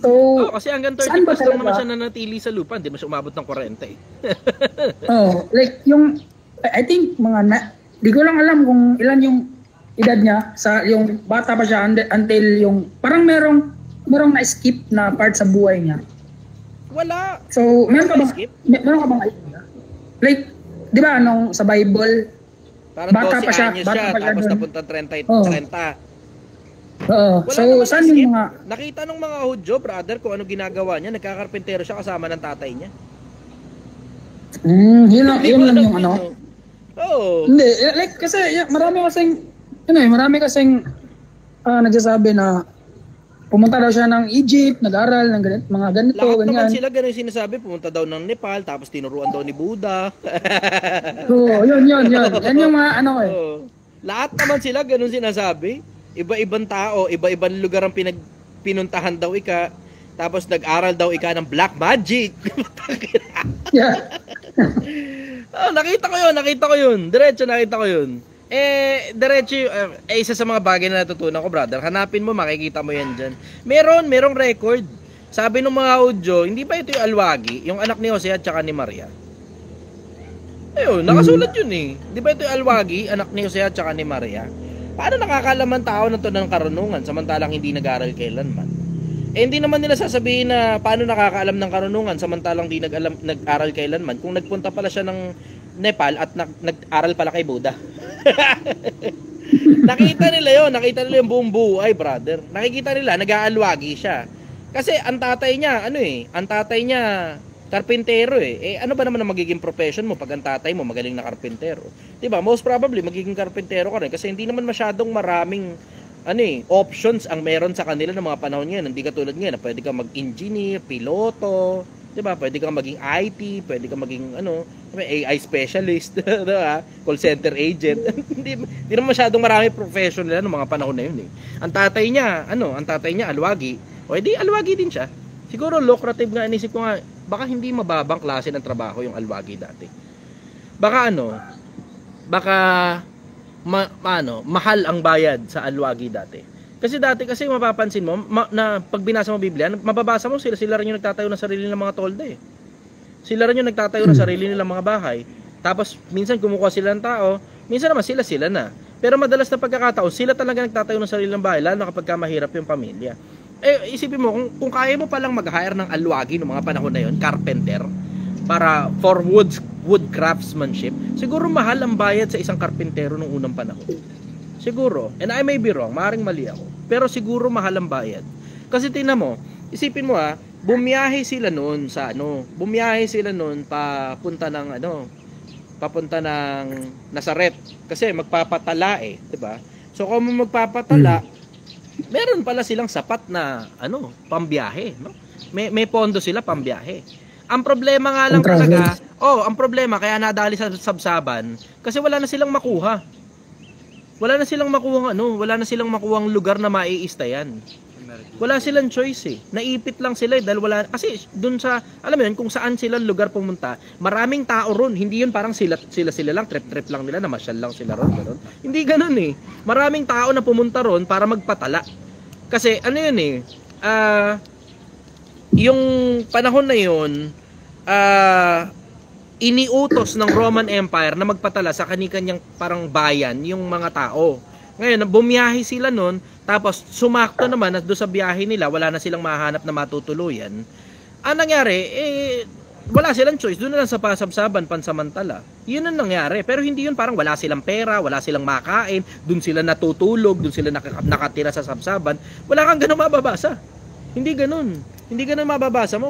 So, kasi hanggang 30 plus lang naman siya nanatili sa lupa, hindi mo siya umabot ng 40 like yung, I think di ko lang alam kung ilan yung edad niya, sa yung bata pa siya until yung, parang merong na-skip na part sa buhay niya. Wala. So, meron ka bang idea? Like, di ba, sa Bible, parang bata pa siya, tapos napunta 30. So, saan yung mga... Nakita ng mga Hudyo, brother, kung ano ginagawa niya, nagkakarpentero siya kasama ng tatay niya. Yun lang yung Hindi, like, kasi marami kasing nagsasabi na pumunta daw siya ng Egypt, nag-aral ng mga ganito, lahat ganyan. Lahat naman sila ganun sinasabi, pumunta daw ng Nepal, tapos tinuruan daw ni Buddha. Yun. Yan yung mga Lahat naman sila ganun sinasabi. Iba-ibang tao, iba-ibang lugar ang pinuntahan daw ika, tapos nag-aral daw ika ng black magic. Yeah. Nakita ko yun. Diretso nakita ko yun. Diretso, isa sa mga bagay na natutunan ko, brother. Hanapin mo, makikita mo yan dyan. Merong record. Sabi ng mga audio, hindi ba ito yung Alwagi, yung anak ni Jose at saka ni Maria? Ayun, nakasulat yun eh. Di ba ito yung Alwagi, anak ni Jose at saka ni Maria? Paano nakakalaman tao na to ng karunungan samantalang hindi nag-aral kailanman? Hindi naman nila sasabihin na paano nakakaalam ng karunungan samantalang hindi nag-aral kailanman kung nagpunta pala siya ng Nepal at nag-aral pala kay Buddha. Nakita nila yung buong buhay, brother. Nakikita nila, nag-aalwagi siya. Kasi ang tatay niya, karpintero eh. Ano ba naman ang magiging profession mo pag ang tatay mo magaling na karpintero? 'Di ba? Most probably magiging karpintero ka rin kasi hindi naman masyadong maraming options ang meron sa kanila ng mga panahon ngayon. Hindi katulad ngayon na pwede kang mag-engineer, piloto, 'di ba? Pwede kang maging IT, pwede kang maging AI specialist, 'di ba? Call center agent. Hindi naman masyadong marami profession nila ng mga panahon na 'yun eh. Ang tatay niya alwagi. O edi alwagi din siya. Siguro lucrative nga, inisip ko nga, baka hindi mababang klase ng trabaho yung alwagi dati. Baka mahal ang bayad sa alwagi dati. Kasi mapapansin mo, na pag binasa mo Biblia, mababasa mo sila rin yung nagtatayo ng sarili ng mga tolda eh. Sila rin yung nagtatayo ng sarili nilang mga bahay. Tapos minsan kumukuha sila ng tao, minsan naman sila na. Pero madalas na pagkakataon, sila talaga nagtatayo ng sarili ng bahay, lalo na kapag mahirap yung pamilya. Isipin mo, kung kaya mo palang mag-hire ng alwagi noong mga panahon na yon, carpenter, for wood craftsmanship, siguro mahal ang bayad sa isang karpintero noong unang panahon. Siguro, and I may be wrong, maaaring mali ako, pero siguro mahal ang bayad. Kasi tingnan mo, isipin mo bumiyahe sila noon papunta ng Nazaret, kasi magpapatala di ba? So kung magpapatala, meron pala silang sapat na pambiyahe, no? May pondo sila pambiyahe. Ang problema nga lang talaga, ang problema kaya nadali sa sabsaban kasi wala na silang makuha. Wala na silang makuhang lugar na maiistayan. Wala silang choice eh. Naipit lang sila dahil wala, kasi dun sa, alam mo yun, kung saan sila lugar pumunta, maraming tao ron. Hindi yun parang sila lang, trip lang nila, namasyal lang sila ron. Ganun. Hindi ganun eh. Maraming tao na pumunta ron para magpatala. Kasi yung panahon na yun, iniutos ng Roman Empire na magpatala sa kani-kanyang parang bayan yung mga tao. Ngayon, bumiyahe sila nun, tapos sumakto naman at doon sa biyahe nila, wala na silang mahanap na matutuluyan. Ang nangyari, wala silang choice, doon na lang sa pasabsaban, pansamantala. Yun ang nangyari, pero hindi yun parang wala silang pera, wala silang makain, doon sila natutulog, doon sila nakatira sa sabsaban. Wala kang ganun mababasa. Hindi ganun mababasa mo,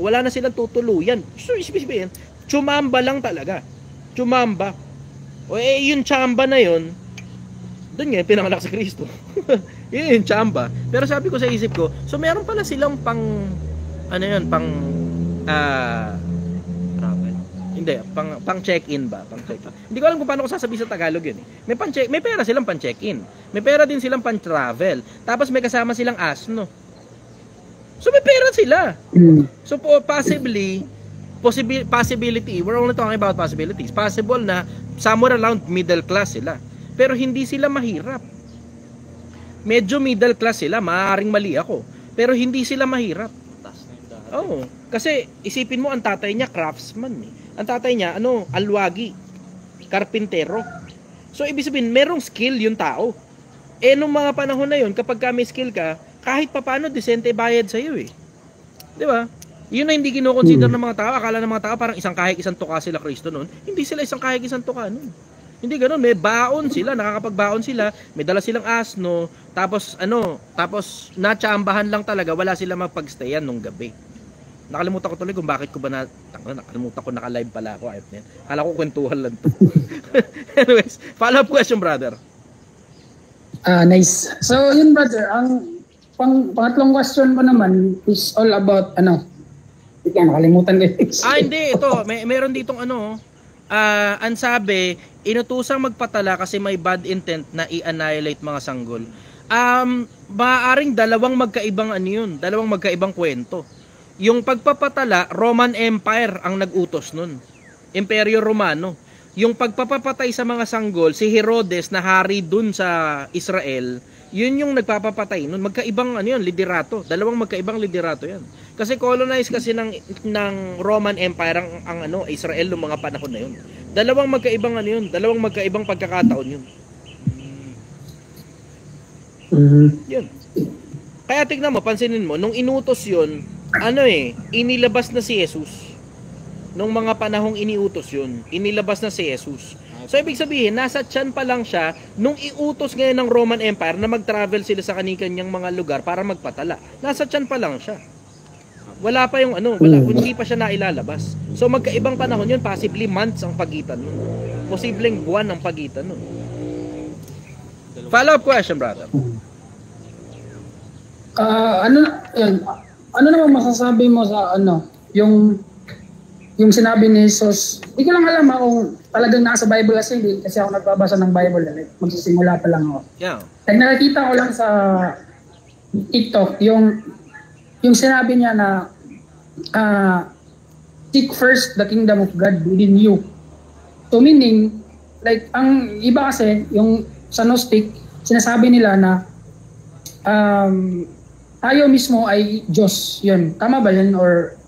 wala na silang tutuluyan. So, isipin, tsumamba lang talaga. Tsumamba. Yung tsamba na yun, doon nga, pinanganak sa Kristo. Yun yung tsamba. Pero sabi ko sa isip ko, so meron pala silang pang check-in ba? Pang check-in. Hindi ko alam kung paano ko sasabihin sa Tagalog yun eh. May pera silang pang check-in. May pera din silang pang travel. Tapos may kasama silang asno. So may pera sila. So possibility, we're only talking about possibilities. Possible na somewhere around middle class sila. Pero hindi sila mahirap. Medyo middle class sila, maaaring mali ako. Pero hindi sila mahirap. Kasi isipin mo, ang tatay niya craftsman eh. Ang tatay niya, alwagi, karpintero. So ibig sabihin, merong skill yung tao. Nung mga panahon na yun, kapag may skill ka, kahit papaano, decente bayad sa'yo eh. Di ba? Yun na hindi kinoconsider ng mga tao. Akala ng mga tao parang isang kahig, isang tuka sila Kristo noon. Hindi sila isang kahig, isang tuka noon. Hindi ganoon, may baon sila, nakakapagbaon sila, may dala silang asno, tapos natsambahan lang talaga, wala silang mapagstayan nung gabi. Nakalimutan ko tuloy kung bakit ko ba nakalimutan ko naka-live pala ako. Akala ko kwentuhan lang to. Anyways, follow-up question, brother. Nice. So, yun brother, ang pangatlong question ko naman is all about nakalimutan ko. Hindi, ito, meron ditong ang sabi, inutusang magpatala kasi may bad intent na i-annihilate mga sanggol. Maaaring dalawang magkaibang kwento. Yung pagpapatala, Roman Empire ang nag-utos nun. Imperyo Romano. Yung pagpapapatay sa mga sanggol, si Herodes na hari dun sa Israel, yun yung nagpapapatay nun. Magkaibang liderato. Dalawang magkaibang liderato yan. Kasi colonized kasi ng Roman Empire ang Israel noong mga panahon na yun. Dalawang magkaibang pagkakataon yun. Yun. Kaya tignan mo, pansinin mo, nung inutos yun, inilabas na si Jesus. Nung mga panahong iniutos yun, inilabas na si Jesus. So, ibig sabihin, nasa tiyan pa lang siya nung iutos ngayon ng Roman Empire na mag-travel sila sa kanilang mga lugar para magpatala. Nasa tiyan pa lang siya. Wala pa yung hindi pa siya nailalabas. So, magkaibang panahon yun, possibly months ang pagitan nun. Posibleng buwan ang pagitan nun. Follow-up question, brother. Ano naman masasabi mo sa yung sinabi ni Jesus? Hindi ko lang alam kung talagang nasa Bible kasi ako nagbabasa ng Bible. Magsisimula pa lang ako. Yeah. Nakakita ko lang sa TikTok yung sinabi niya na seek first the kingdom of God within you. So meaning, like, ang iba kasi, yung sa Gnostic, sinasabi nila na tayo mismo ay Diyos. Yun. Tama ba yun? Or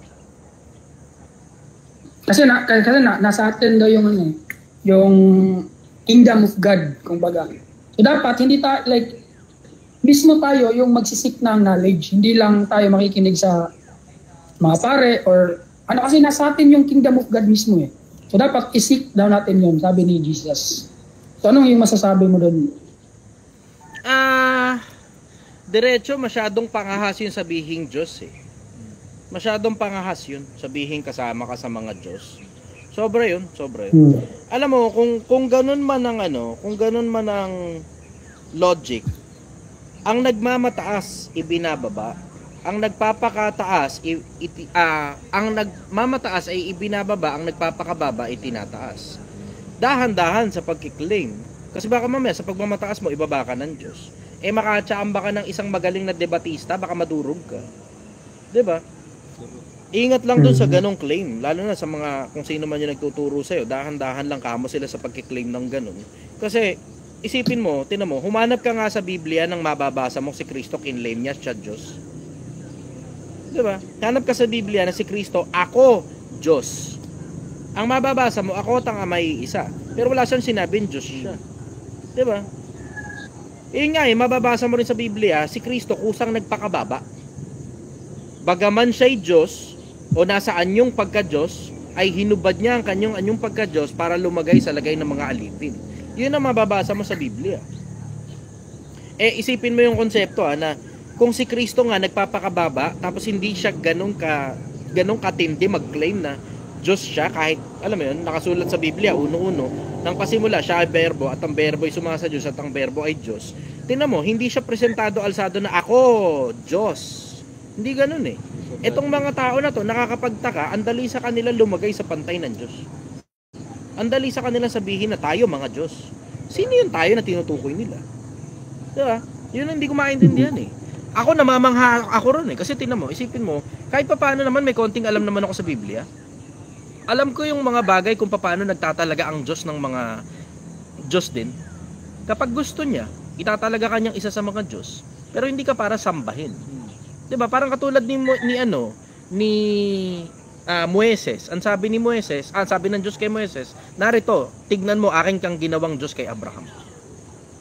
kasi nasa atin daw yung kingdom of God, kumbaga. So dapat hindi mismo tayo yung magsisik ng knowledge. Hindi lang tayo makikinig sa mga pare or kasi nasa atin yung kingdom of God mismo . So dapat isik daw natin yun, sabi ni Jesus. So anong yung masasabi mo doon? Diretso, masyadong pangahas yun sabihing Diyos . Masyadong pangahas yun sabihing kasama ka sa mga Diyos. Sobra yun. Alam mo, kung ganun man ang logic, ang nagmamataas ibinababa, ang nagpapakataas ang nagmamataas ay ibinababa, ang nagpapakababa ay tinataas. Dahan-dahan sa pagkiklaim. Kasi baka mamaya sa pagmamataas mo ibaba ka ng Diyos. Makatsaamba ka ng isang magaling na debatista, baka madurog ka. 'Di ba? Ingat lang dun sa ganong claim, lalo na sa mga kung sino man yung nagtuturo sa'yo, dahan-dahan lang kamo sila sa pagkiklaim ng ganon. Kasi, isipin mo, tinan mo, humanap ka nga sa Biblia nang mababasa mo si Kristo kinlaim niya siya Diyos. Diba? Hanap ka sa Biblia na si Kristo, ako, Diyos. Ang mababasa mo, ako at ang Amay isa. Pero wala siyang sinabing Diyos siya. Diba? Mababasa mo rin sa Biblia, si Kristo kusang nagpakababa. Bagaman siya'y Diyos, o nasaan yung pagka-Diyos, ay hinubad niya ang anyong pagka-Diyos para lumagay sa lagay ng mga alipin. Yun ang mababasa mo sa Biblia. Isipin mo yung konsepto na kung si Kristo nga nagpapakababa, tapos hindi siya ganong katindi mag-claim na Diyos siya, kahit, alam mo yun, nakasulat sa Biblia, uno-uno, nang pasimula siya ay berbo, at ang berbo ay sumasa Diyos, at ang berbo ay Diyos. Tingnan mo, hindi siya presentado alsado na ako, Diyos. Hindi ganun . Etong mga tao na to, nakakapagtaka, andali sa kanila lumagay sa pantay ng Diyos. Andali sa kanila sabihin na tayo mga Diyos. Sino yung tayo na tinutukoy nila? Diba? Yun ang hindi ko maintindihan . Ako namamangha ako ron . Kasi tingnan mo, isipin mo, kahit paano naman may konting alam naman ako sa Biblia. Alam ko yung mga bagay kung paano nagtatalaga ang Diyos ng mga Diyos din. Kapag gusto niya, itatalaga kanyang isa sa mga Diyos, pero hindi ka para sambahin. 'Di ba? Parang katulad ni Moises. Ang sabi ni Moises, sabi ng Diyos kay Moises, narito, tignan mo aking kang ginawang Diyos kay Abraham.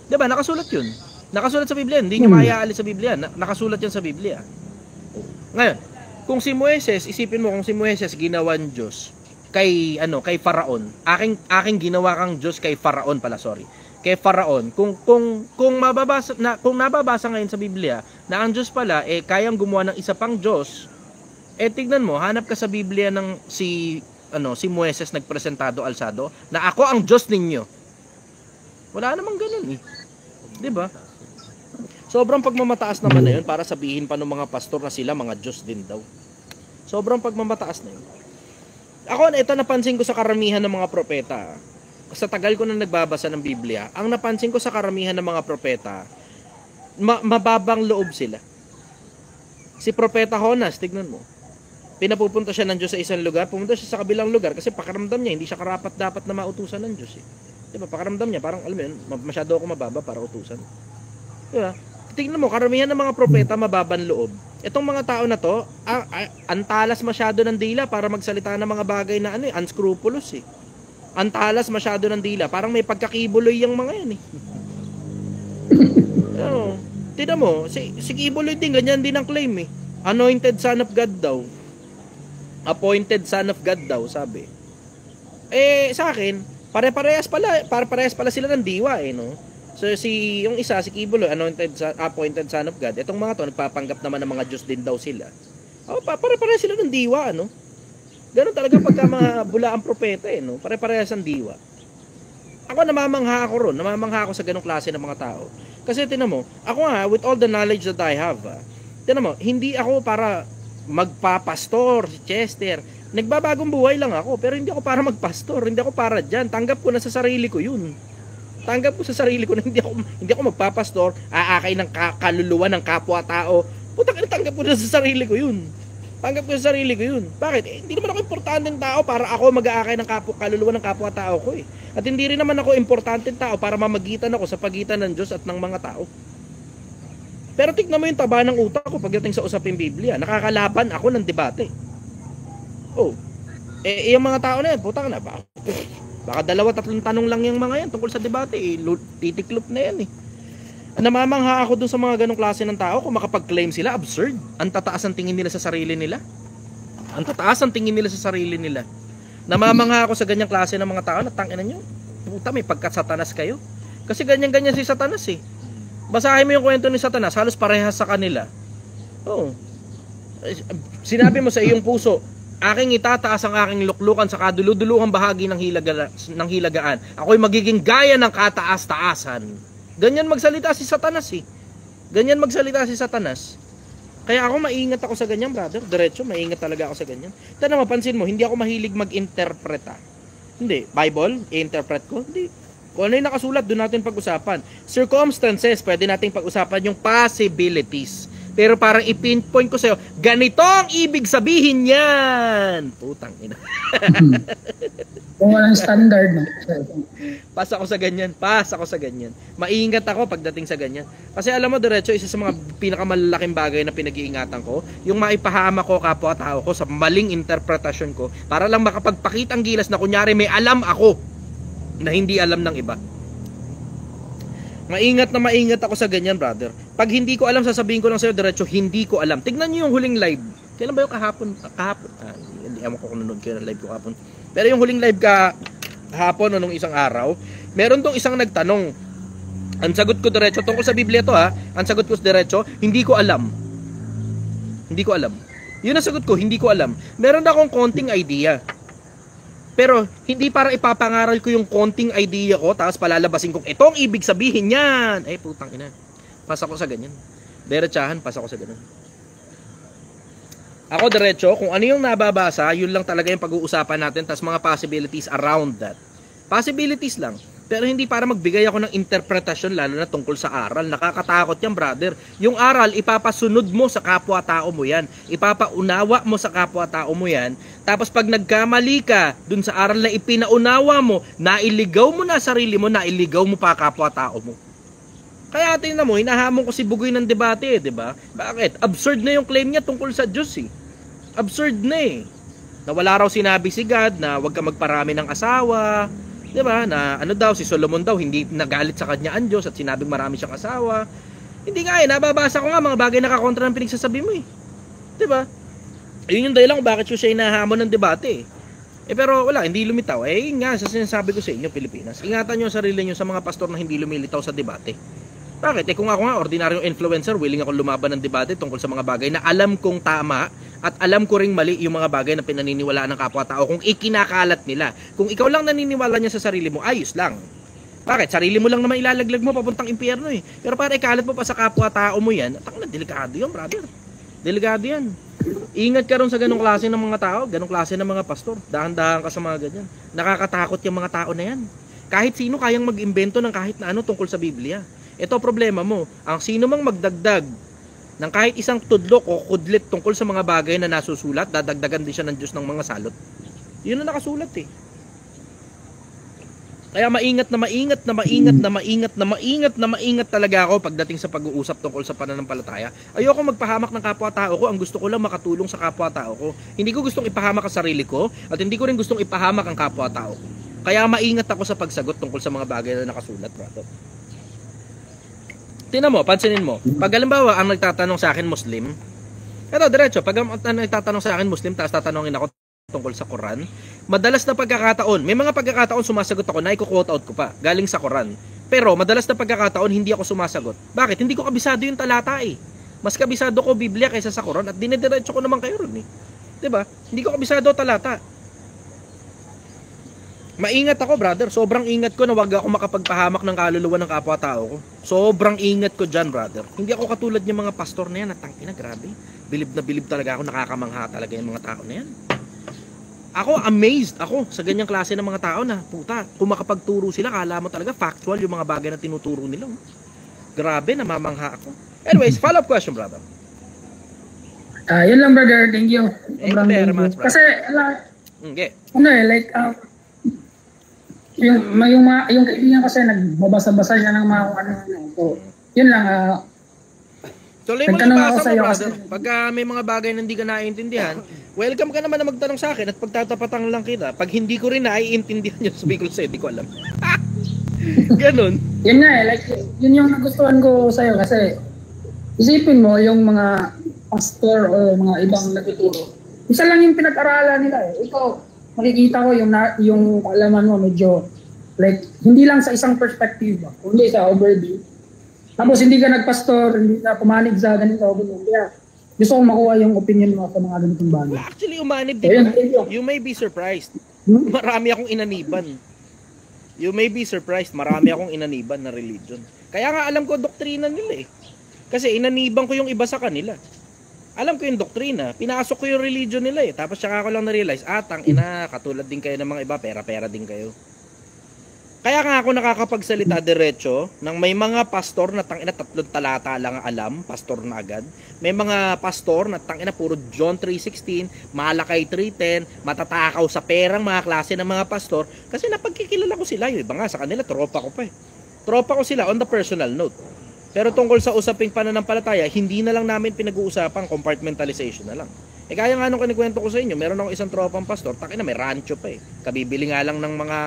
'Di ba? Nakasulat 'yun. Nakasulat sa Biblia. Hindi niyo maiaalis sa Biblia. Nakasulat 'yan sa Biblia. Ngayon, kung si Moises, isipin mo kung si Moises ginawan Diyos kay Faraon. Aking ginawa kang Diyos kay Faraon pala, sorry. Kay Faraon. Kung nababasa ngayon sa Biblia na ang Diyos pala kayang gumawa ng isa pang Diyos, tignan mo, hanap ka sa Biblia ng si Moises nagpresentado alsado na ako ang Diyos ninyo. Wala namang ganoon . 'Di ba? Sobrang pagmamataas naman na 'yun para sabihin pa ng mga pastor na sila mga Diyos din daw. Sobrang pagmamataas na 'yun. Ako, ito napansin ko sa karamihan ng mga propeta. Sa tagal ko na nagbabasa ng Biblia, ang napansin ko sa karamihan ng mga propeta, mababang loob sila. Si Propeta Jonas, tignan mo. pinapupunta siya ng Diyos sa isang lugar, pumunta siya sa kabilang lugar kasi pakiramdam niya, hindi siya karapat-dapat na mautusan ng Diyos. Diba? Pakiramdam niya, parang alam mo yun, masyado ako mababa para utusan. Diba? Tingnan mo, karamihan ng mga propeta mababan loob. Itong mga tao na to, antalas masyado ng dila para magsalita ng mga bagay na unscrupulous Antalas masyado ng dila, parang may pagkakibuloy yung mga yan Tingnan mo, si Kibuloy din, ganyan din ang claim Anointed son of God daw. Appointed son of God daw, sabi. Sa akin, pare-parehas pala sila ng diwa no. So yung isa si Kibuloy, appointed son of God. Itong mga to nagpapanggap naman ng mga Diyos din daw sila. Pare-parehas sila ng diwa no. Ganun talaga pagka mga bulaang propeta no. Pare-parehas ang diwa. Ako namamangha ako sa ganung klase ng mga tao. Kasi tinan mo, ako with all the knowledge that I have, tinan mo, hindi ako para magpapastor, si Chester. Nagbabagong buhay lang ako, pero hindi ako para magpastor, hindi ako para diyan. Tanggap ko na sa sarili ko 'yun. Tanggap ko sa sarili ko na hindi ako magpapastor, aakay ng kaluluwa ng kapwa-tao. Putang ina, tanggap ko na sa sarili ko 'yun. Tanggap ko sa sarili ko 'yun. Bakit? Hindi naman ako importanteng tao para ako mag-aakay ng kaluluwa ng kapwa-tao ko At hindi rin naman ako importanteng tao para mamagitan ako sa pagitan ng Diyos at ng mga tao. Pero tignan mo yung taba ng utak ko pagdating sa usaping Biblia. Nakakalaban ako ng debate. Yung mga tao na yan, putang na ba? Baka 2-3 tanong lang yung mga yan tungkol sa debate. Titiklop na yan Namamangha ako dun sa mga ganong klase ng tao kung makapag-claim sila, absurd. Ang tataas ang tingin nila sa sarili nila. Namamangha ako sa ganyang klase ng mga tao na tanginan nyo. Puta, may pagka-satanas kayo. Kasi ganyan-ganyan si Satanas Basahin mo yung kwento ni Satanas, halos parehas sa kanila. Sinabi mo sa iyong puso, aking itataas ang aking luklukan sa kaduluduluhang bahagi ng hilagaan. Ako'y magiging gaya ng kataas-taasan. Ganyan magsalita si Satanas Kaya ako maingat ako sa ganyan, brother. Diretso, maingat talaga ako sa ganyan. Tana, mapansin mo, hindi ako mahilig mag-interpreta. Hindi. Bible, i-interpret ko? Hindi. Kung ano yung nakasulat, doon natin pag-usapan. Circumstances, pwede natin pag-usapan yung possibilities. Pero parang i-pinpoint ko sa'yo, ganito ang ibig sabihin yan! Putang ina. Kung walang standard, no? Pas ako sa ganyan. Maingat ako pagdating sa ganyan. Kasi alam mo, diretso, isa sa mga pinakamalaking bagay na pinag-iingatan ko, yung maipahama ko kapwa-tao ko sa maling interpretasyon ko, para lang makapagpakita ang gilas na kunyari may alam ako na hindi alam ng iba. Maingat ako sa ganyan, brother. Pag hindi ko alam, sasabihin ko lang sa'yo diretso, hindi ko alam. Tignan nyo yung huling live. Kailan ba yung kahapon? Hindi ako nanonood kayo ng live ko kahapon. Pero yung huling live kahapon o nung isang araw, meron tong isang nagtanong. Ang sagot ko diretso, tungkol sa Biblia to ang sagot ko diretso, hindi ko alam. Yun ang sagot ko, hindi ko alam. Meron akong konting idea. Pero hindi para ipapangaral ko yung konting idea ko tapos palalabasin kong itong ibig sabihin yan. Putang ina. Pas ako sa ganyan. Diretsahan, pas ako sa ganyan. Ako diretso, kung ano yung nababasa, yun lang talaga yung pag-uusapan natin tapos mga possibilities around that. Possibilities lang. Pero hindi para magbigay ako ng interpretasyon lalo na tungkol sa aral. Nakakatakot yan, brother. Yung aral, ipapasunod mo sa kapwa-tao mo yan. Ipapaunawa mo sa kapwa-tao mo yan. Tapos pag nagkamali ka dun sa aral na ipinaunawa mo, nailigaw mo na sarili mo, nailigaw mo pa kapwa-tao mo. Kaya tingnan mo, hinahamon ko si Bugoy ng debate di ba? Bakit? Absurd na yung claim niya tungkol sa Diyos Absurd na Na wala raw sinabi si God na huwag ka magparami ng asawa. Diba? Na ano daw, si Solomon daw, hindi nagalit sa kanya ang Diyos at sinabing marami siyang asawa. Hindi nga nababasa ko nga mga bagay na kakontra ng pinagsasabi mo Diba? Yun yung dahilan kung bakit siya hinahamon ng debate pero wala, hindi lumitaw. Nga, sa sinasabi ko sa inyo, Pilipinas, ingatan nyo ang sarili nyo sa mga pastor na hindi lumilitaw sa debate. Bakit? Kung ako nga, ordinaryong influencer, willing ako lumaban ng debate tungkol sa mga bagay na alam kong tama at alam ko ring mali yung mga bagay na pinaniniwalaan ng kapwa-tao kung ikinakalat nila. Kung ikaw lang naniniwala niya sa sarili mo, ayos lang. Bakit? Sarili mo lang naman ilalaglag mo papuntang impyerno Pero para ikalat mo pa sa kapwa-tao mo yan, delikado yan, brother. Delikado yan. Ingat ka ron sa ganong klase ng mga tao, ganong klase ng mga pastor. Dahan-dahan ka sa mga ganyan. Nakakatakot yung mga tao na yan. Kahit sino kayang mag-imbento ng kahit na ano tungkol sa Biblia. Ito problema mo. Ang sino mang magdagdag ng kahit isang tudlok o kudlit tungkol sa mga bagay na nasusulat, dadagdagan din siya ng Diyos ng mga salot. Yun ang nakasulat eh. Kaya maingat talaga ako pagdating sa pag-uusap tungkol sa pananampalataya. Ayoko magpahamak ng kapwa-tao ko, ang gusto ko lang makatulong sa kapwa-tao ko. Hindi ko gustong ipahamak ang sarili ko at hindi ko rin gustong ipahamak ang kapwa-tao ko. Kaya maingat ako sa pagsagot tungkol sa mga bagay na nakasulat, brother. Tingnan mo, pansinin mo. Pag halimbawa ang nagtatanong sa akin Muslim, eto diretso, pag ang nagtatanong sa akin Muslim, tapos tatanungin ako tungkol sa Quran, madalas na pagkakataon, may mga pagkakataon sumasagot ako na i-quote out ko pa, galing sa Quran. Pero madalas na pagkakataon hindi ako sumasagot. Bakit? Hindi ko kabisado yung talata eh. Mas kabisado ko Biblia kaysa sa Quran at dinediretso ko naman kayo ron eh. 'Di ba? Hindi ko kabisado talata. Maingat ako, brother. Sobrang ingat ko na wag ako makapagpahamak ng kaluluwa ng kapwa-tao ko. Sobrang ingat ko dyan, brother. Hindi ako katulad ng mga pastor na yan. Tangina, grabe. Bilib na bilib talaga ako. Nakakamangha talaga yung mga tao na yan. Ako, amazed ako sa ganyang klase ng mga tao na, puta, kung makapagturo sila, kala mo talaga factual yung mga bagay na tinuturo nila. Grabe, namamangha ako. Anyways, follow-up question, brother. Yun lang, brother. Thank you. Thank you very much, brother. Kasi, Okay. like, yung kaibigan kasi nagbabasa-basa siya ng mga so, yun lang, tuloy mo yung basa mo, brother. Pagka may mga bagay na hindi ka naiintindihan, welcome ka naman na magtanong sa akin at pagtatapatan lang kita. Pag hindi ko rin naiintindihan yung sabi ko sa'yo, hindi ko alam. Ganon. Yun nga like, yun yung nagustuhan ko sa'yo kasi isipin mo yung mga pastor o mga ibang nagtuturo. Isa lang yung pinag-aralan nila eh. Ikaw, makikita ko yung kaalaman mo medyo like hindi lang sa isang perspective kundi sa overview. Tapos hindi ka nagpastor, hindi ka pumanig sa ganito. Kaya gusto kong makuha yung opinion mo sa mga ganitong bagay. Well, actually, umanib din. You may be surprised. Marami akong inaniban. You may be surprised. Marami akong inaniban na religion. Kaya nga alam ko doktrina nila eh. Kasi inaniban ko yung iba sa kanila. Alam ko yung doktrina, pinasok ko yung religion nila eh. Tapos saka ko lang na-realize, tangina, katulad din kayo ng mga iba, pera-pera din kayo. Kaya nga ako nakakapagsalita diretso nang may mga pastor na tangina 3 talata lang alam, pastor na agad. May mga pastor na tangina puro John 3:16, Malakay 3:10, matatakaw sa perang mga klase ng mga pastor kasi napagkikilala ko sila. Yung iba nga sa kanila, tropa ko pa eh. Tropa ko sila on the personal note. Pero tungkol sa usaping pananampalataya, hindi na lang namin pinag-uusapan, compartmentalization na lang. Kaya nga nung kinikwento ko sa inyo, meron akong isang tropang pastor, takina may rancho pa eh. Kabibili nga lang ng mga,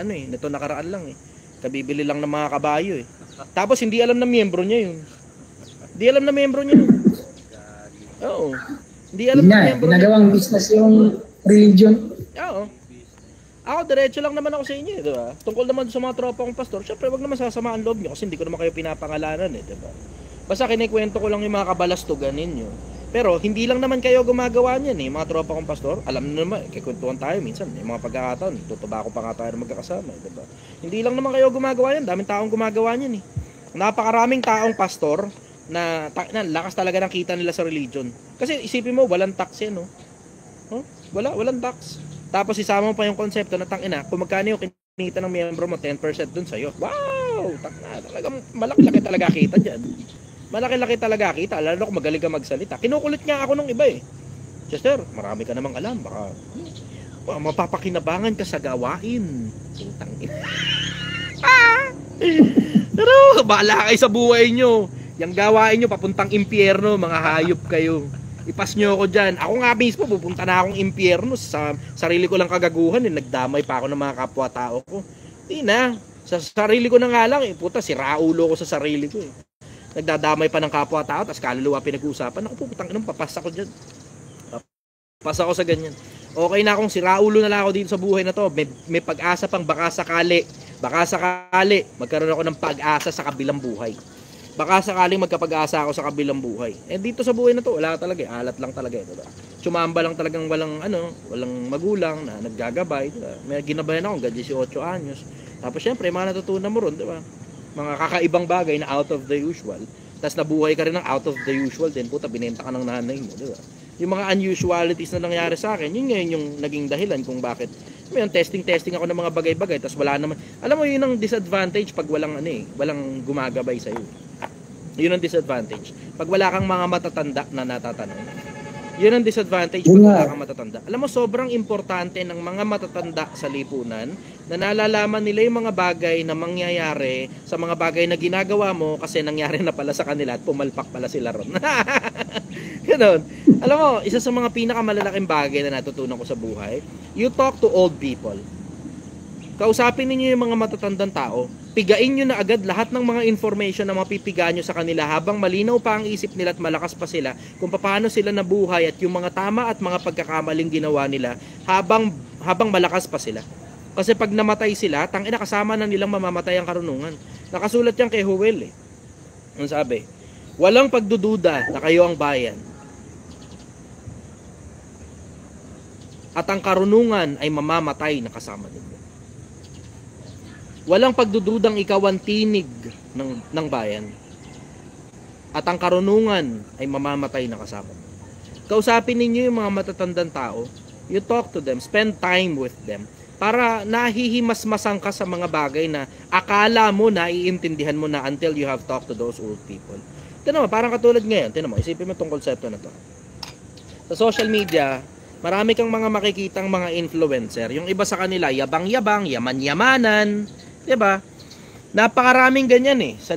nito nakaraan lang eh. Kabibili lang ng mga kabayo eh. Tapos hindi alam na miyembro niya yun. Hindi alam na miyembro niya yun. Oo. Hindi alam na miyembro niya. Ginagawang business yung religion. Oo. Ako, diretso lang naman ako sa inyo, di ba? Tungkol naman sa mga tropa kong pastor, syempre wag naman sasamaan loob nyo kasi hindi ko naman kayo pinapangalanan eh, di ba? Basta kinikwento ko lang yung mga kabalastugan ninyo. Pero hindi lang naman kayo gumagawa niyan eh, mga tropa kong pastor. Alam niyo naman, kikwentuhan tayo minsan, yung mga pagkakataon, tutuba ko pa nga tayo magkakasama, di ba? Hindi lang naman kayo gumagawa yan, daming taong gumagawa niyan eh. Napakaraming taong pastor na lakas talaga ng kita nila sa religion. Kasi isipin mo, walang tax yan, no? Walang tax. Tapos isama mo pa yung konsepto na tangina, kung magkano yung kinita ng miyembro mo, 10% dun sa'yo. Wow! Tangina, talagang malaki-laki talaga kita dyan. Malaki-laki talaga kita, lalo kung magaling ka magsalita. Kinukulit nga ako nung iba eh. Chester, marami ka namang alam, baka mapapakinabangan ka sa gawain. Tangina. Pero, bahala kayo sa buhay nyo. Yung gawain nyo, papuntang impyerno, mga hayop kayo. Ipas nyo ako dyan. Ako nga mismo, pupunta na akong impyerno sa sarili ko lang kagaguhan. Nagdamay pa ako ng mga kapwa-tao ko. Di na. Sa sarili ko na nga lang. Puta, siraulo ko sa sarili ko. Nagdadamay pa ng kapwa-tao, tapos kaluluwa pinag-uusapan. Ako putang inang papasa ko dyan. Papasa ko sa ganyan. Okay na akong siraulo na lang ako dito sa buhay na to. May pag-asa pang baka sakali. Magkaroon ako ng pag-asa sa kabilang buhay. Baka sakaling magkapag-asa ako sa kabilang buhay. Dito sa buhay na to, wala talaga eh. Alat lang talaga eh. Diba? Tsumamba lang talagang walang magulang na naggagabay. Diba? May ginabayan ako, 18 anyos. Tapos syempre, mga natutunan mo ron, diba? Mga kakaibang bagay na out of the usual. Tapos nabuhay ka rin ng out of the usual. Then puta, binenta ka ng nanay mo, diba? Yung mga unusualities na nangyari sa akin, yun ngayon yung naging dahilan kung bakit. Yung testing ako ng mga bagay-bagay. Tapos wala naman. Alam mo, yun ang disadvantage pag walang walang gumagabay sa'yo. Yun ang disadvantage. Pag wala kang mga matatanda na natatanong, yun ang disadvantage pag wala kang matatanda. Alam mo, sobrang importante ng mga matatanda sa lipunan na nalalaman nila yung mga bagay na mangyayari sa mga bagay na ginagawa mo kasi nangyari na pala sa kanila at pumalpak pala sila ron. Ganon. Alam mo, isa sa mga pinakamalalaking bagay na natutunan ko sa buhay, you talk to old people. Kausapin ninyo yung mga matatandang tao. Pigain nyo na agad lahat ng mga information na mapipigaan nyo sa kanila habang malinaw pa ang isip nila at malakas pa sila kung paano sila nabuhay at yung mga tama at mga pagkakamaling ginawa nila habang malakas pa sila. Kasi pag namatay sila, tangina kasama na nilang mamamatay ang karunungan. Nakasulat yan kay Howell eh. Ang sabi, walang pagdududa na kayo ang bayan. At ang karunungan ay mamamatay na kasama ninyo. Walang pagdududang ikaw ang tinig ng bayan. At ang karunungan ay mamamatay na kasama. Kausapin ninyo yung mga matatandang tao. You talk to them, spend time with them. Para nahihimas-masang ka sa mga bagay na akala mo na iintindihan mo na until you have talked to those old people. Tignan mo, parang katulad ngayon. Tignan mo, isipin mo itong konsepto na to. Sa social media, marami kang mga makikitang mga influencer. Yung iba sa kanila, yabang-yabang, yaman-yamanan. Diba? Napakaraming ganyan eh sa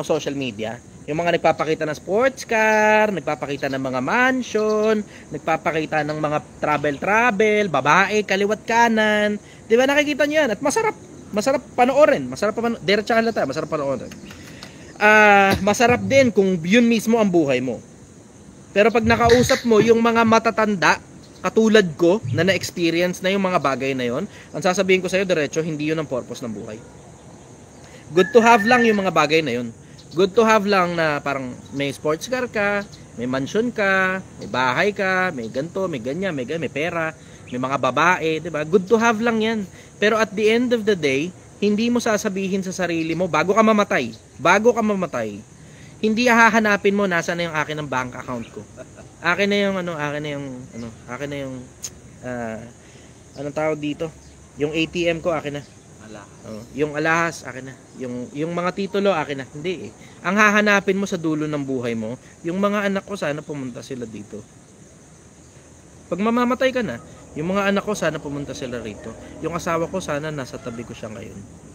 social media. Yung mga nagpapakita ng sports car, nagpapakita ng mga mansion, nagpapakita ng mga travel, babae, kaliwat kanan. Diba nakikita niyo yan? At masarap panoorin. Diretso halata, masarap panoorin. Masarap din kung yun mismo ang buhay mo. Pero pag nakausap mo yung mga matatanda, katulad ko na na-experience na yung mga bagay na yon, ang sasabihin ko sa'yo diretso, hindi yun ang purpose ng buhay. Good to have lang yung mga bagay na yun. Good to have lang na parang may sports car ka, may mansion ka, may bahay ka, may ganto, may ganyan, may pera, may mga babae, diba? Good to have lang yan. Pero at the end of the day, hindi mo sasabihin sa sarili mo bago ka mamatay, hindi hahanapin mo nasa na yung akin ng bank account ko. Akin na yung anong tawag dito? Yung ATM ko akin na. Yung alahas akin na. Yung mga titulo akin na. Hindi eh. Ang hahanapin mo sa dulo ng buhay mo, yung mga anak ko sana pumunta sila dito. Pag mamamatay ka na, yung mga anak ko sana pumunta sila rito. Yung asawa ko sana nasa tabi ko siya ngayon.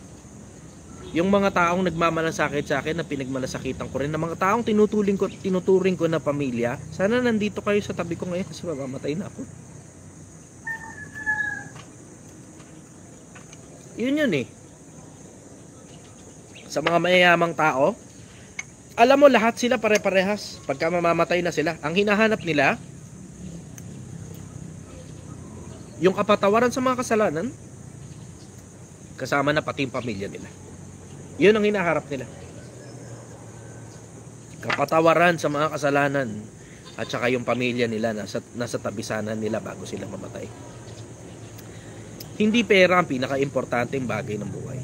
Yung mga taong nagmamalasakit sa akin na pinagmalasakitan ko rin, na mga taong tinuturing ko na pamilya, sana nandito kayo sa tabi ko ngayon kasi mamamatay na ako. Yun eh. Sa mga mayayamang tao, alam mo lahat sila pare-parehas pagka mamamatay na sila. Ang hinahanap nila, yung kapatawaran sa mga kasalanan, kasama na pati yung pamilya nila. Yun ang hinaharap nila. Kapatawaran sa mga kasalanan at saka yung pamilya nila nasa tabisanan nila bago sila mamatay. Hindi pera ang pinaka-importanteng bagay ng buhay.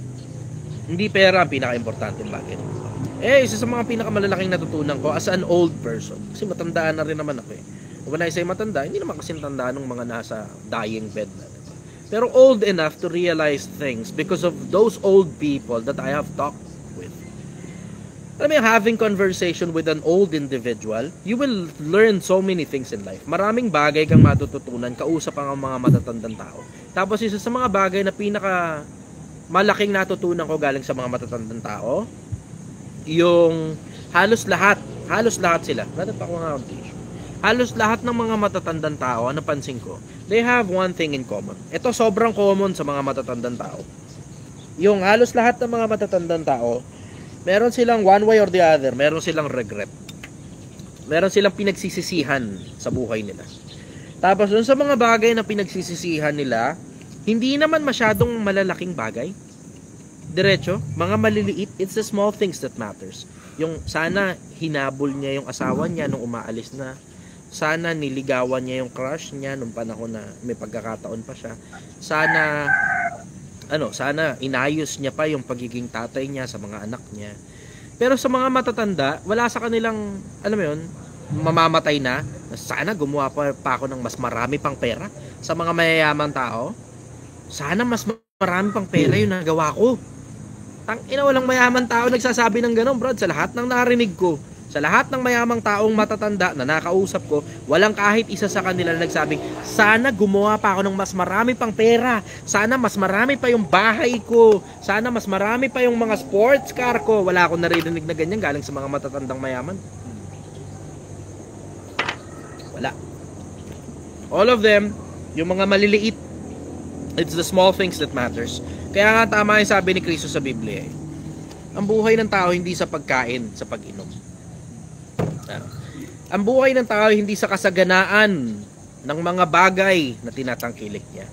Hindi pera ang pinaka-importanteng bagay ng buhay. Isa sa mga pinakamalalaking natutunan ko as an old person, kasi matandaan na rin naman ako eh. When I say matanda, hindi naman kasi tandaan ng mga nasa dying bed na. Pero old enough to realize things because of those old people that I have talked with. Alam mo, having conversation with an old individual, you will learn so many things in life. Maraming bagay kang matututunan, kausap ang mga matatandang tao. Tapos isa sa mga bagay na pinaka malaking natutunan ko galing sa mga matatandang tao, yung halos lahat sila. Bakit pa ako nga ang tissue? Halos lahat ng mga matatandang tao, napansin ko, they have one thing in common. Ito sobrang common sa mga matatandang tao. Yung halos lahat ng mga matatandang tao, meron silang one way or the other, meron silang regret. Meron silang pinagsisisihan sa buhay nila. Tapos dun sa mga bagay na pinagsisisihan nila, hindi naman masyadong malalaking bagay. Diretso, mga maliliit, it's the small things that matters. Yung sana hinabol niya yung asawa niya nung umaalis na. Sana niligawan niya yung crush niya nung panahon na may pagkakataon pa siya. Sana inayos niya pa yung pagiging tatay niya sa mga anak niya. Pero sa mga matatanda, wala sa kanilang, alam mo yun, mamamatay na. Sana gumawa pa ako ng mas marami pang pera. Sa mga mayayamang tao, sana mas marami pang pera yung nagawa ko. Tangina, walang mayaman tao nagsasabi ng ganun, bro. Sa lahat ng narinig ko, sa lahat ng mayamang taong matatanda na nakausap ko, walang kahit isa sa kanila na nagsabing, sana gumawa pa ako ng mas marami pang pera. Sana mas marami pa yung bahay ko. Sana mas marami pa yung mga sports car ko. Wala akong narinig na ganyan galing sa mga matatandang mayaman. Wala. All of them, yung mga maliliit, it's the small things that matters. Kaya nga tama yung sabi ni Cristo sa Biblia. Ang buhay ng tao hindi sa pagkain, sa pag-inom. Ang buhay ng tao hindi sa kasaganaan ng mga bagay na tinatangkilik niya.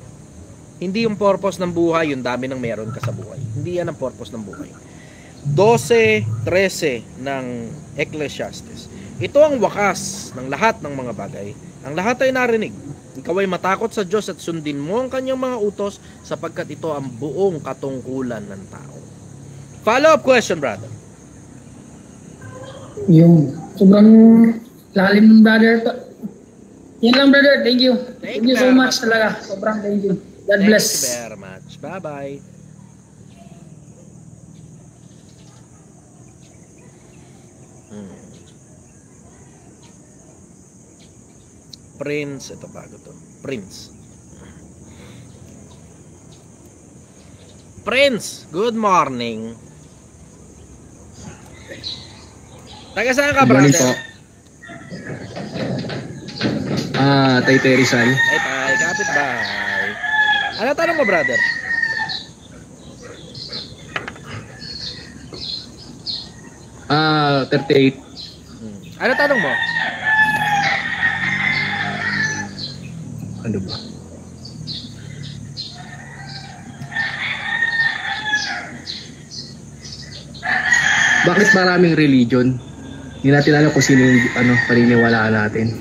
Hindi yung purpose ng buhay, yung dami ng meron ka sa buhay. Hindi yan ang purpose ng buhay. 12:13 ng Ecclesiastes. Ito ang wakas ng lahat ng mga bagay. Ang lahat ay narinig. Ikaw ay matakot sa Diyos at sundin mo ang kanyang mga utos sapagkat ito ang buong katungkulan ng tao. Follow-up question, brother. Yung sobrang lalim, brother. Yan lang, brother. Thank you. Thank you so much talaga. Sobrang thank you. God bless. Thank you very much. Bye-bye. Prince, ito bago to. Prince. Prince, good morning. Taga saan ka, brother? Po. Taytay Rizal. Tay, kapitbahay. Ano tanong mo, brother? Ah, 38. Ano tanong mo? Ano ba? Bakit maraming religion? Hindi natin alam kung sino yung paniniwalaan natin.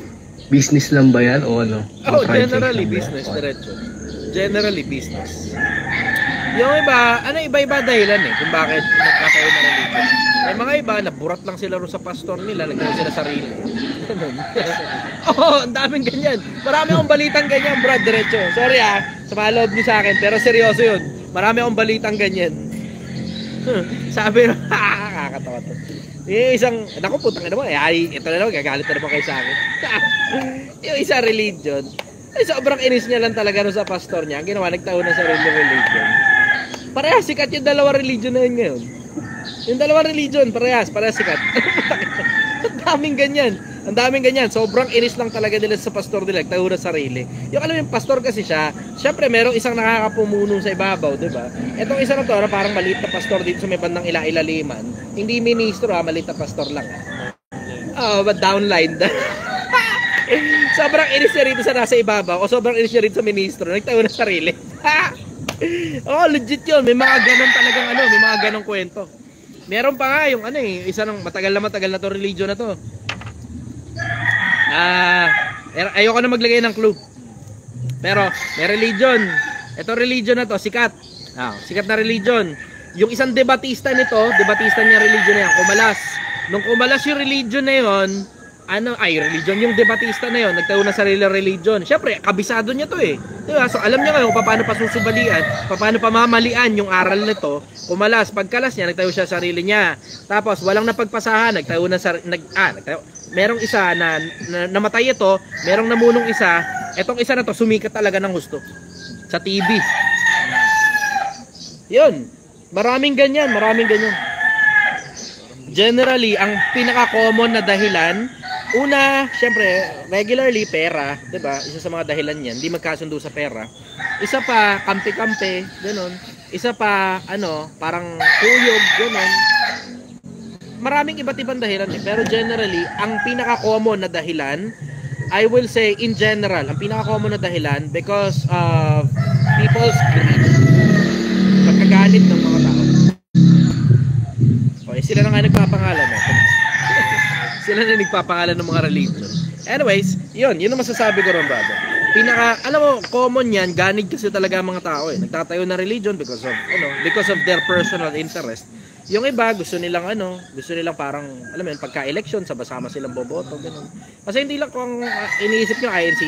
Business lang ba yan o ano? Oh, Franchise generally lang ba yan? business, diretso. Generally business. Yung iba, iba-iba dahilan kung bakit nagkataon na religion. May mga iba, naburat lang sila ron sa pastor nila, nagkaroon sila sarili. Oh, ang daming ganyan. Marami akong balitang ganyan, Brad, diretso. Sorry sa mga loob niyo sa akin, pero seryoso yun. Marami akong balitang ganyan. Sabi na, kakatawa to. Isang, naku putang ina mo, ito na naman, gagalit na naman kayo sa akin. Yung isang religion, sobrang inis niya lang talaga sa pastor niya. Ang ginawa, nagtaon na sarili religion. Parehas sikat yung dalawa religion na yun ngayon. Yung dalawa religion, parehas sikat. Ang daming ganyan. Sobrang inis lang talaga nila sa pastor nila, nagtaon na sarili. Yung alam yung pastor kasi siya, syempre merong isang nakakapumuno sa ibabaw, di ba? Etong isa na to, parang maliit na pastor dito sa may bandang ilaliman. Hindi ministro maliit na pastor lang. But downline. Sobrang inis niya rito sa nasa ibabaw o sobrang inis niya rito sa ministro, nagtaon na sarili. Legit yun. May mga ganun talagang may mga ganung kwento. Meron pa nga yung isa ng matagal na to religion na to. Ayoko na maglagay ng clue. Pero may religion. Ito religion na to, sikat. Sikat na religion. Yung isang debatista nito, debatista niya religion na yan, kumalas. Nung kumalas yung religion na yon, religion, yung debatista na yon, nagtayo na sarili religion. Syempre, kabisado niya to Diba? So alam niya ngayon paano pasusubalian, paano pamamalian yung aral nito. Kumalas, pagkalas niya, nagtayo siya sarili niya. Tapos walang napagpasahan, nagtayo na merong isa na namatay ito, merong namunong isa. Etong isa na to sumikat talaga ng gusto sa TV. Yun. Maraming ganyan. Generally, ang pinaka-common na dahilan, una, syempre, regularly, pera, diba? Isa sa mga dahilan yan, hindi magkasundo sa pera. Isa pa, kampi-kampi, gano'n. Isa pa, parang kuyog, gano'n. Maraming iba't ibang dahilan pero generally, ang pinaka-common na dahilan, I will say, in general, ang pinaka-common na dahilan, because of people's greed. Pagkagalit ng mga tao. Okay, sila na nga nagpapangalan. Sila na nagpapangalan ng mga religion. Anyways, yun ang masasabi ko ron, brother. Alam mo, common yan, ganid kasi talaga mga tao Nagtatayo na religion because of their personal interest. Yung iba, gusto nilang parang, alam mo yun, pagka-election, sabasama silang boboto, gano'n. Kasi hindi lang kung iniisip nyo INC,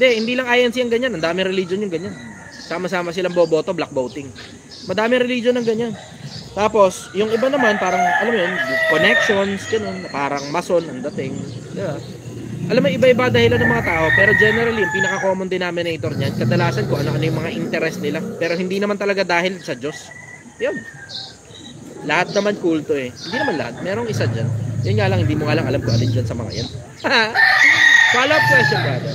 hindi lang INC ang ganyan, ang daming religion yung ganyan. Sama-sama silang boboto, black voting. Madaming religion ang ganyan. Tapos, yung iba naman, parang, alam mo yun, connections, ganun, parang mason ang dating. Diba? Alam mo, iba-iba dahilan ng mga tao, pero generally, yung pinaka-common denominator niyan, kadalasan ko ano yung mga interest nila. Pero hindi naman talaga dahil sa Diyos. Yun. Lahat naman kulto eh. Hindi naman lahat. Merong isa dyan. Yun nga lang, hindi mo nga lang alam kung alin dyan sa mga yan. Follow-up question, brother.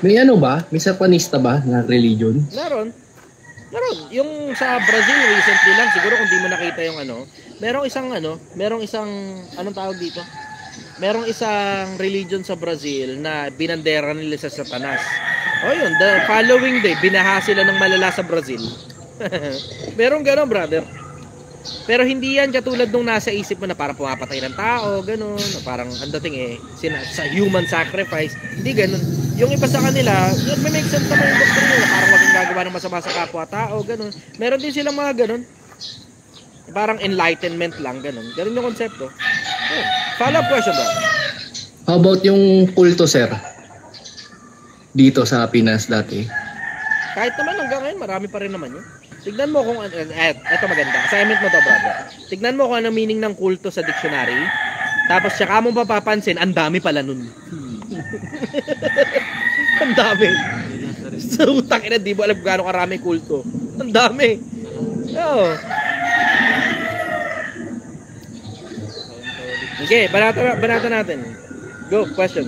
May ano ba? May satanista ba na religion? Meron. Yung sa Brazil recently lang, siguro kung di mo nakita yung ano, merong isang, anong tawag dito? Merong isang religion sa Brazil na binandera nila sa Satanas. O yun, the following day, binaha sila ng malala sa Brazil. Merong gano'n, brother. Pero hindi yan katulad nung nasa isip mo na parang pumapatay ng tao, gano'n, parang ang dating sa human sacrifice. Hindi gano'n. Yung iba sa kanila, yun, may make sense naman yung doktor nila, parang wag yung gagawa ng masama sa kapwa-tao, gano'n. Meron din silang mga gano'n. Parang enlightenment lang, gano'n. Gano'n yung konsepto. Follow-up question, bro. How about yung kulto, sir? Dito sa Pinas dati. Kahit naman hanggang ngayon, marami pa rin naman yun. Tignan mo kung, eto maganda, assignment mo to, brother. Tignan mo kung ano meaning ng kulto sa dictionary. Tapos tsaka mo papapansin, ang dami pala nun. Ang dami. So, takin na, di mo alam kung gano'ng karami kulto. Ang dami. Oo. Okay, banata natin. Go, question.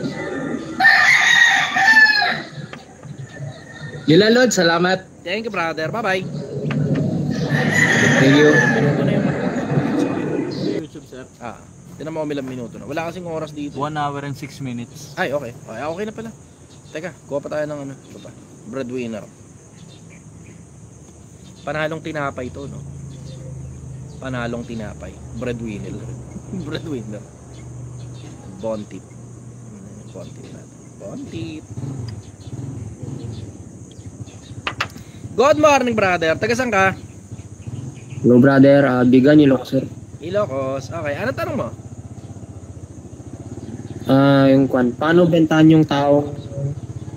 Lila Lord, salamat. Thank you, brother. Bye-bye. Thank you. Minuto na yung YouTube, sir. Tinan mo kung ilang minuto na. Wala kasing oras dito. 1 hour and 6 minutes. Ay, okay. Okay na pala. Teka, kuha pa tayo ng ano. Ito pa. Breadwinner. Panalong tinapay ito, no? Panalong tinapay. Breadwinner. Breadwinner. Bontip. Bontip natin. Bontip. Good morning, brother. Taga saan ka? Hello, brother. Bigan, Ilocos, sir. Ilocos. Okay. Ano tanong mo? Yung kwan, paano bentahan yung tao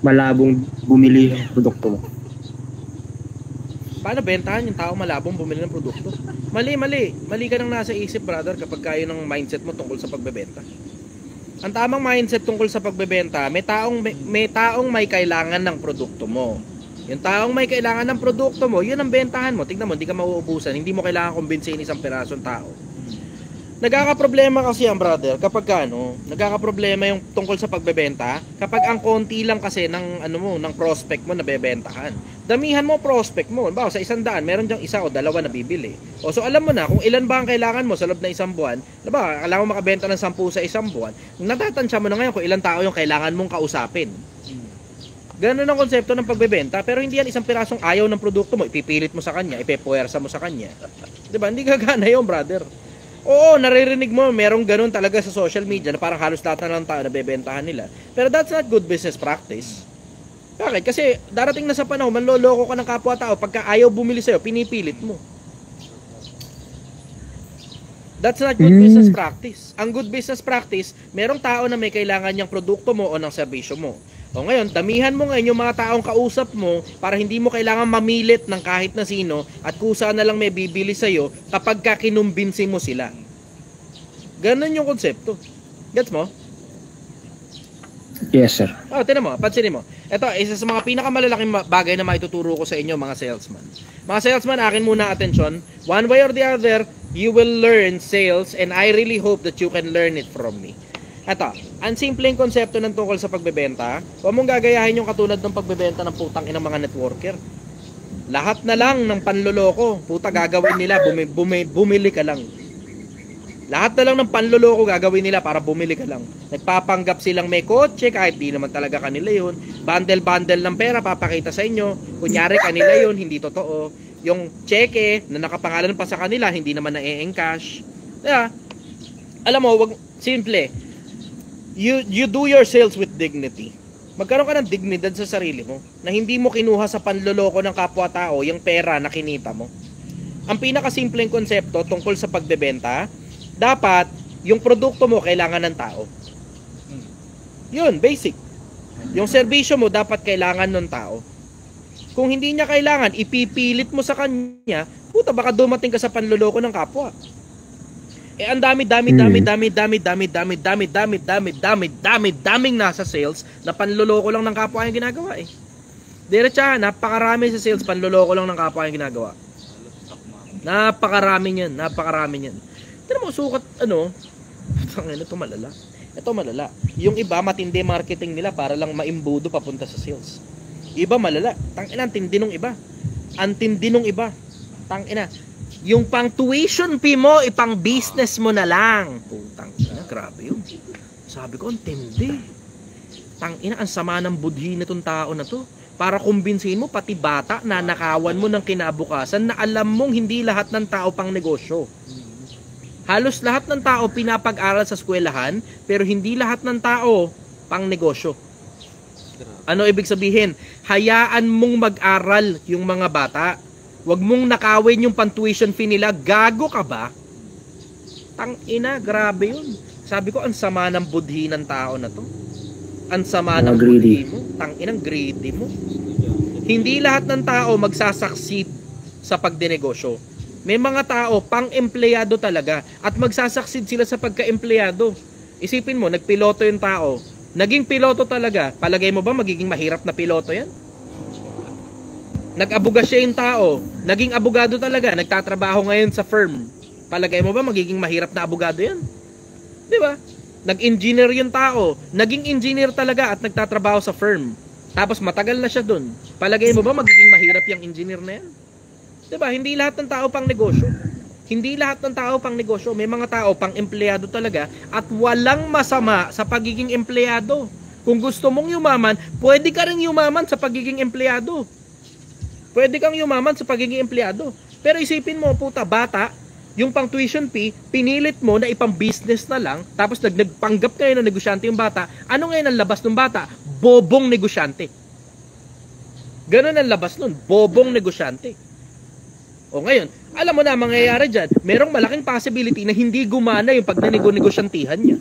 malabong bumili ng produkto mo? Paano bentahan yung tao malabong bumili ng produkto? Mali. Mali ka nang nasa isip, brother, kapag kayo ng mindset mo tungkol sa pagbebenta. Ang tamang mindset tungkol sa pagbebenta, may taong may kailangan ng produkto mo. Yung taong may kailangan ng produkto mo, yun ang bentahan mo. Tignan mo, hindi ka mauubusan. Hindi mo kailangan kumbinsihin isang pirasong tao. Nagkakaproblema kasi yan, brother, kapag nagkakaproblema yung tungkol sa pagbebenta, kapag ang konti lang kasi ng ng prospect mo na bebentahan. Damihan mo prospect mo. Bawa sa 100, meron diyang 1 o 2 na bibili. O so alam mo na kung ilan ba ang kailangan mo sa loob ng isang buwan. Diba, kailangan mo makabenta ng 10 sa isang buwan. Natatansya mo na ngayon kung ilang tao yung kailangan mong kausapin. Ganun ang konsepto ng pagbebenta, pero hindi yan isang pirasong ayaw ng produkto mo, ipipilit mo sa kanya, ipepuwersa mo sa kanya. Diba? Hindi gagana yun, brother. Oo, naririnig mo, merong ganun talaga sa social media na parang halos lahat na lang tao na bebentahan nila. Pero that's not good business practice. Bakit? Kasi darating na sa panahon, manloloko ka ng kapwa-tao, pagka ayaw bumili sa'yo, pinipilit mo. That's not good business practice. Ang good business practice, merong tao na may kailangan niyang produkto mo o ng serbisyo mo. O ngayon, damihan mo ngayon yung mga taong kausap mo para hindi mo kailangan mamilit ng kahit na sino at kusa na lang may bibili sa'yo kapag kinumbinsi mo sila. Ganun yung konsepto. Gets mo? Yes, sir. Tinan mo, pansinin mo. Ito, isa sa mga pinakamalalaking bagay na maituturo ko sa inyo, mga salesman. Mga salesman, akin muna atensyon. One way or the other, you will learn sales and I really hope that you can learn it from me. Ito, ang simpleng konsepto ng tungkol sa pagbebenta, huwag mong gagayahin yung katulad ng pagbebenta ng putang inang mga networker. Lahat na lang ng panloloko, puta gagawin nila, bumili ka lang. Lahat na lang ng panloloko gagawin nila para bumili ka lang. Nagpapanggap silang may kotse kahit di naman talaga kanila yun. Bundle ng pera papakita sa inyo. Kunyari kanila yun, hindi totoo. Yung cheque na nakapangalan pa sa kanila, hindi naman na-e-encash. Kaya, alam mo, simple. You do your sales with dignity. Magkaroon ka ng dignidad sa sarili mo na hindi mo kinuha sa panloloko ng kapwa-tao yung pera na kinita mo. Ang pinakasimpleng konsepto tungkol sa pagbebenta, dapat yung produkto mo kailangan ng tao. Yun, basic. Yung serbisyo mo dapat kailangan ng tao. Kung hindi niya kailangan, ipipilit mo sa kanya, puta, baka dumating ka sa panloloko ng kapwa. Eh, ang daming nasa sales na panloloko lang ng kapwa yung ginagawa eh. Diretsa, napakarami sa sales, panloloko lang ng kapwa yung ginagawa. Napakarami niyan. Tignan mo, sukat, ito malala. Ito malala. Yung iba, matindi marketing nila para lang maimbudo papunta sa sales. Iba malala. Tangina, ang tindi nung iba. Ang tindi nung iba. Tangina. Yung pang tuition fee mo, ipang business mo na lang. Putang ina, grabe yun. Sabi ko, ang tindi. Tangina, ang sama ng budhi na tong tao na to. Para kumbinsihin mo, pati bata, na nakawan mo ng kinabukasan na alam mong hindi lahat ng tao pang negosyo. Halos lahat ng tao pinapag-aral sa eskwelahan, pero hindi lahat ng tao pang negosyo. Ano ibig sabihin? Hayaan mong mag-aral yung mga bata. Huwag mong nakawin yung pan-tuition fee nila. Gago ka ba? Tangina, grabe yun. Sabi ko, ang sama ng budhi ng tao na to. Ang sama ng budhi mo. Tanginang greedy mo. Hindi lahat ng tao magsasucceed sa pagdinegosyo. May mga tao pang-empleyado talaga at magsasucceed sila sa pagka-empleyado. Isipin mo, nagpiloto yung tao. Naging piloto talaga. Palagay mo ba magiging mahirap na piloto yan? Nag-abuga siya yung tao. Naging abogado talaga. Nagtatrabaho ngayon sa firm. Palagay mo ba magiging mahirap na abogado yan? Di ba? Nag-engineer yung tao. Naging engineer talaga at nagtatrabaho sa firm. Tapos matagal na siya dun. Palagay mo ba magiging mahirap yung engineer na yan? Di ba? Hindi lahat ng tao pang negosyo. Hindi lahat ng tao pang negosyo. May mga tao pang empleyado talaga at walang masama sa pagiging empleyado. Kung gusto mong yumaman, pwede ka rin yumaman sa pagiging empleyado. Pwede kang yumaman sa pagiging empleyado. Pero isipin mo, puta, bata, yung pang tuition fee, pinilit mo na ipang business na lang, tapos nagpanggap kayo ng negosyante yung bata. Ano ngayon ang labas ng bata? Bobong negosyante. Ganun ang labas nun, bobong negosyante. O ngayon, alam mo na mangyayari dyan, merong malaking possibility na hindi gumana yung pagnanego-negosyantihan niya.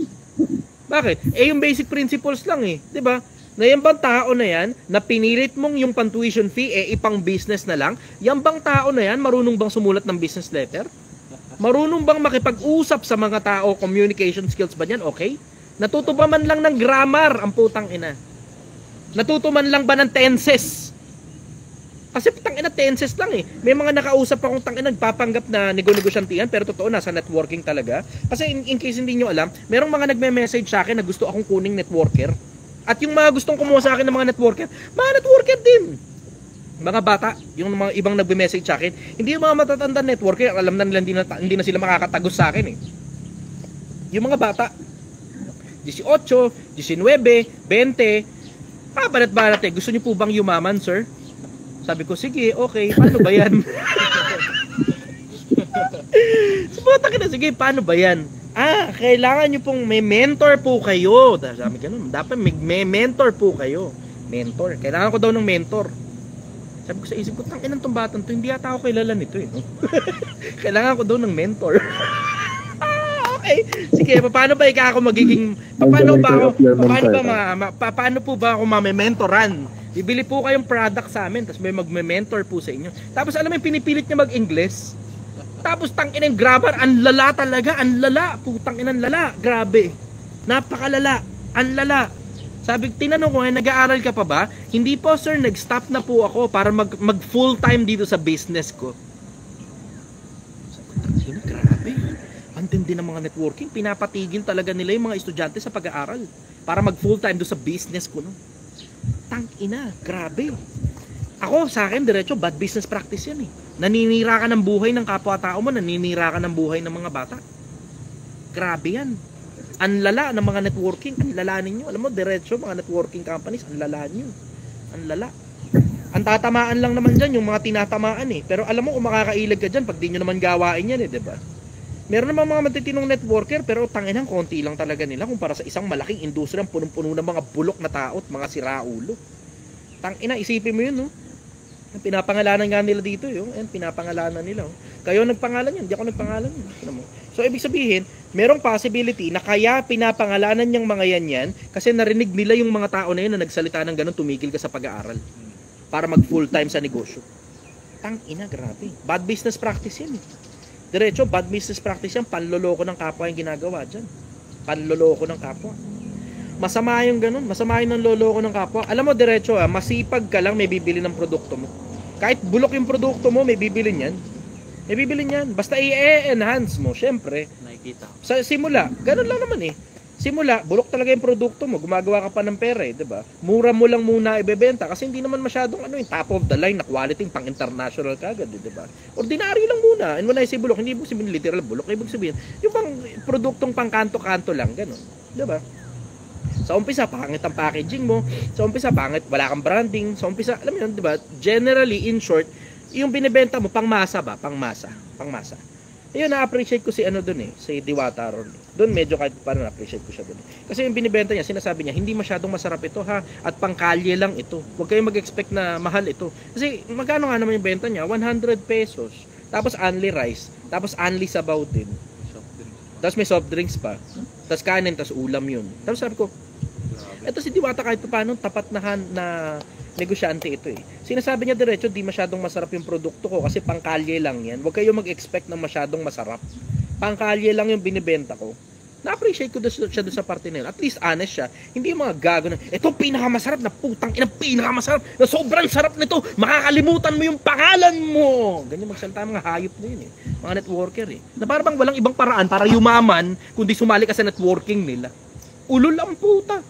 Bakit? Eh yung basic principles lang eh, 'di ba? Na yung bang tao na yan, na pinilit mong yung pan-tuition fee, eh ipang business na lang, yung bang tao na yan, marunong bang sumulat ng business letter? Marunong bang makipag-usap sa mga tao, communication skills ba yan? Okay? Natuto ba man lang ng grammar, ang putang ina? Natuto man lang ba ng tenses? Kasi tangina tenses lang eh. May mga nakausap akong tangina nagpapanggap na nego-negosyantihan pero totoo nasa networking talaga. Kasi in case hindi nyo alam, merong mga nagme-message sa akin na gusto akong kuning networker. At yung mga gustong kumuha sa akin ng mga networker din. Mga bata, yung mga ibang nagme-message sa akin, hindi yung mga matatanda networker, alam na nila hindi na sila makakatagos sa akin eh. Yung mga bata, 18, 19, 20, balat-balat eh. Gusto niyo po bang yumaman, sir? Sabi ko, sige, okay, paano ba yan? Subukan na, sige, paano ba yan? Kailangan nyo pong may mentor po kayo. Sabi ganun, dapat may mentor po kayo. Mentor, kailangan ko daw ng mentor. Sabi ko sa isip ko, tangin tong batang to, hindi yata ako kilala nito eh. No? Kailangan ko daw ng mentor. Okay, sige, paano ba ako magiging, paano po ba ako mame-mentoran? Bibili po kayong product sa amin, tapos may magme-mentor po sa inyo. Tapos alam mo yung pinipilit niya mag-English. Tapos tangin ng grammar, ang lala talaga, ang lala. Putang inang lala, grabe. Napakalala, ang lala. Sabi, tinanong ko, nag-aaral ka pa ba? Hindi po sir, nag-stop na po ako para mag full time dito sa business ko. Sabi, grabe. Ang tindi ng mga networking, pinapatigil talaga nila yung mga estudyante sa pag-aaral para mag full time doon sa business ko. No? Tangina, grabe. Ako, sa akin, diretso, bad business practice yan eh. Naninira ka ng buhay ng kapwa-tao mo, naninira ka ng buhay ng mga bata. Grabe yan. Ang lala ng mga networking, ang lala ninyo. Alam mo, diretso, mga networking companies, ang lala nyo. Ang lala. Ang tatamaan lang naman dyan, yung mga tinatamaan eh. Pero alam mo, kung makakailag ka dyan, pag di nyo naman gawain yan eh, diba? Meron naman mga matitinong networker, pero tanginang konti lang talaga nila kumpara sa isang malaking industriya, punong-puno ng mga bulok na tao at mga siraulo. Tangina, isipin mo yun, no? Pinapangalanan nga nila dito, yun. Pinapangalanan nila. Oh. Kayo nagpangalan yan, hindi ako nagpangalan yan. So, ibig sabihin, merong possibility na kaya pinapangalanan niyang mga yan kasi narinig nila yung mga tao na yun na nagsalita ng ganun, tumigil ka sa pag-aaral. para mag full time sa negosyo. Tangina, grabe. Bad business practice yan. Diretso, bad business practice yan. Panloloko ng kapwa yung ginagawa dyan. Panloloko ng kapwa. Masama yung ganun. Masama yung nanloloko ng kapwa. Alam mo, diretso, masipag ka lang, may bibili ng produkto mo. Kahit bulok yung produkto mo, may bibili niyan. May bibili niyan. Basta i-enhance mo, syempre. Nakikita. Sa simula, ganun lang naman eh. Simula, bulok talaga yung produkto mo, gumagawa ka pa ng pera eh, 'di ba? Mura mo lang muna ibebenta kasi hindi naman masyadong yung top of the line na quality pang international kagad, 'di ba? Ordinary lang muna. And when I say bulok, hindi ibig sabihin literal bulok, ibig sabihin yung pang produktong pang kanto-kanto lang, ganun, 'di ba? Sa umpisa, pangit ang packaging mo. Sa umpisa, pangit, wala kang branding. Sa umpisa, alam mo yun, 'di ba? Generally, in short, yung binebenta mo pangmasa ba? Pangmasa. Ayun, na-appreciate ko si si Diwata Ron. Doon medyo kahit paano na-appreciate ko siya doon. Kasi yung binibenta niya, sinasabi niya, hindi masyadong masarap ito ha, at pangkalye lang ito. Huwag kayong mag-expect na mahal ito. Kasi magkano nga naman yung benta niya? 100 pesos. Tapos only rice. Tapos only sabaw din. Tapos may soft drinks pa. Tapos kanin, tapos ulam yun. Tapos sabi ko, eto si Diwata kahit paano, tapat na negosyante ito eh. Sinasabi niya diretso, di masyadong masarap yung produkto ko kasi pangkalye lang yan. Huwag kayong mag-expect na masyadong masarap. Pangkalye lang yung binibenta ko. Na-appreciate ko siya doon sa parte nila. At least honest siya. Hindi yung mga gago na, ito pinakamasarap na putang ina, pinakamasarap na sobrang sarap nito. Makakalimutan mo yung pangalan mo. Ganyan magsalita mga hayop na yun eh. Mga networker eh. Na parang walang ibang paraan para yumaman kundi sumali ka sa networking nila. Ulol ang puta.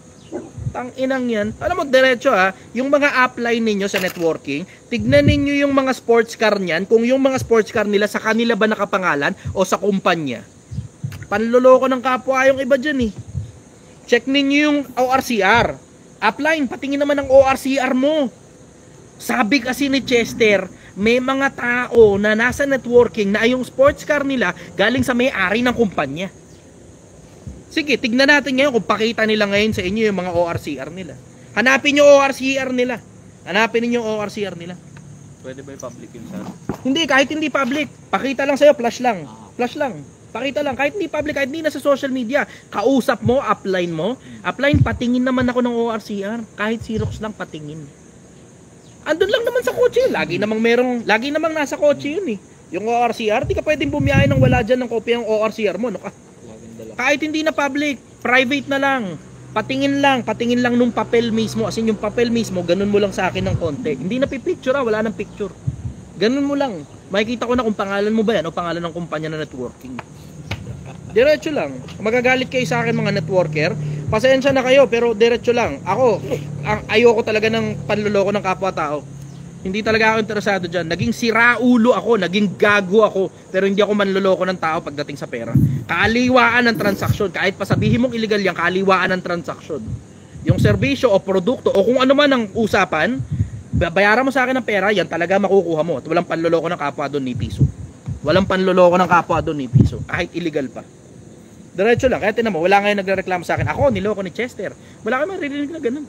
Tang inang yan. Alam mo, diretso yung mga upline ninyo sa networking, tignan ninyo yung mga sports car niyan, kung yung mga sports car nila sa kanila ba nakapangalan o sa kumpanya. Panloloko ng kapwa yung iba dyan eh. Check ninyo yung ORCR. Upline, patingin naman ng ORCR mo. Sabi kasi ni Chester, may mga tao na nasa networking na yung sports car nila galing sa may-ari ng kumpanya. Sige, tignan natin ngayon kung pakita nila ngayon sa inyo yung mga ORCR nila. Hanapin nyo ORCR nila. Hanapin niyo yung ORCR nila. Pwede ba i-public yun, sir? Hindi, kahit hindi public. Pakita lang sa'yo, flash lang. Flash lang. Pakita lang. Kahit hindi public, kahit hindi na sa social media. Kausap mo, upline mo. Upline, patingin naman ako ng ORCR. Kahit Xerox lang, patingin. Andun lang naman sa kotse yun. Lagi namang nasa kotse yun eh. Yung ORCR, di ka pwedeng bumiyahe nang wala dyan ng kopya ng ORCR mo. No? Kahit hindi na public, private na lang. Patingin lang nung papel mismo. As in yung papel mismo, ganun mo lang sa akin ng konti. Hindi na pipicture wala nang picture. Ganun mo lang. Makikita ko na kung pangalan mo ba yan o pangalan ng kumpanya na networking. Diretso lang. Magagalit kayo sa akin mga networker. Pasensya na kayo pero diretso lang. Ako, ayoko talaga ng panloloko ng kapwa-tao. Hindi talaga ako interesado dyan. Naging siraulo ako, naging gago ako. Pero hindi ako manloloko ng tao pagdating sa pera. Kaliwaan ng transaksyon. Kahit pa sabihin mong illegal yan, kaliwaan ng transaksyon. Yung serbisyo o produkto o kung ano man ang usapan, bayaran mo sa akin ng pera, yan talaga makukuha mo. At walang panloloko ng kapwa doon ni piso. Walang panloloko ng kapwa doon ni piso. Kahit illegal pa. Diretso lang. Kaya tinan mo, wala ngayon nagrereklamo sa akin. Ako, niloko ni Chester. Wala kang maririnig na ganun.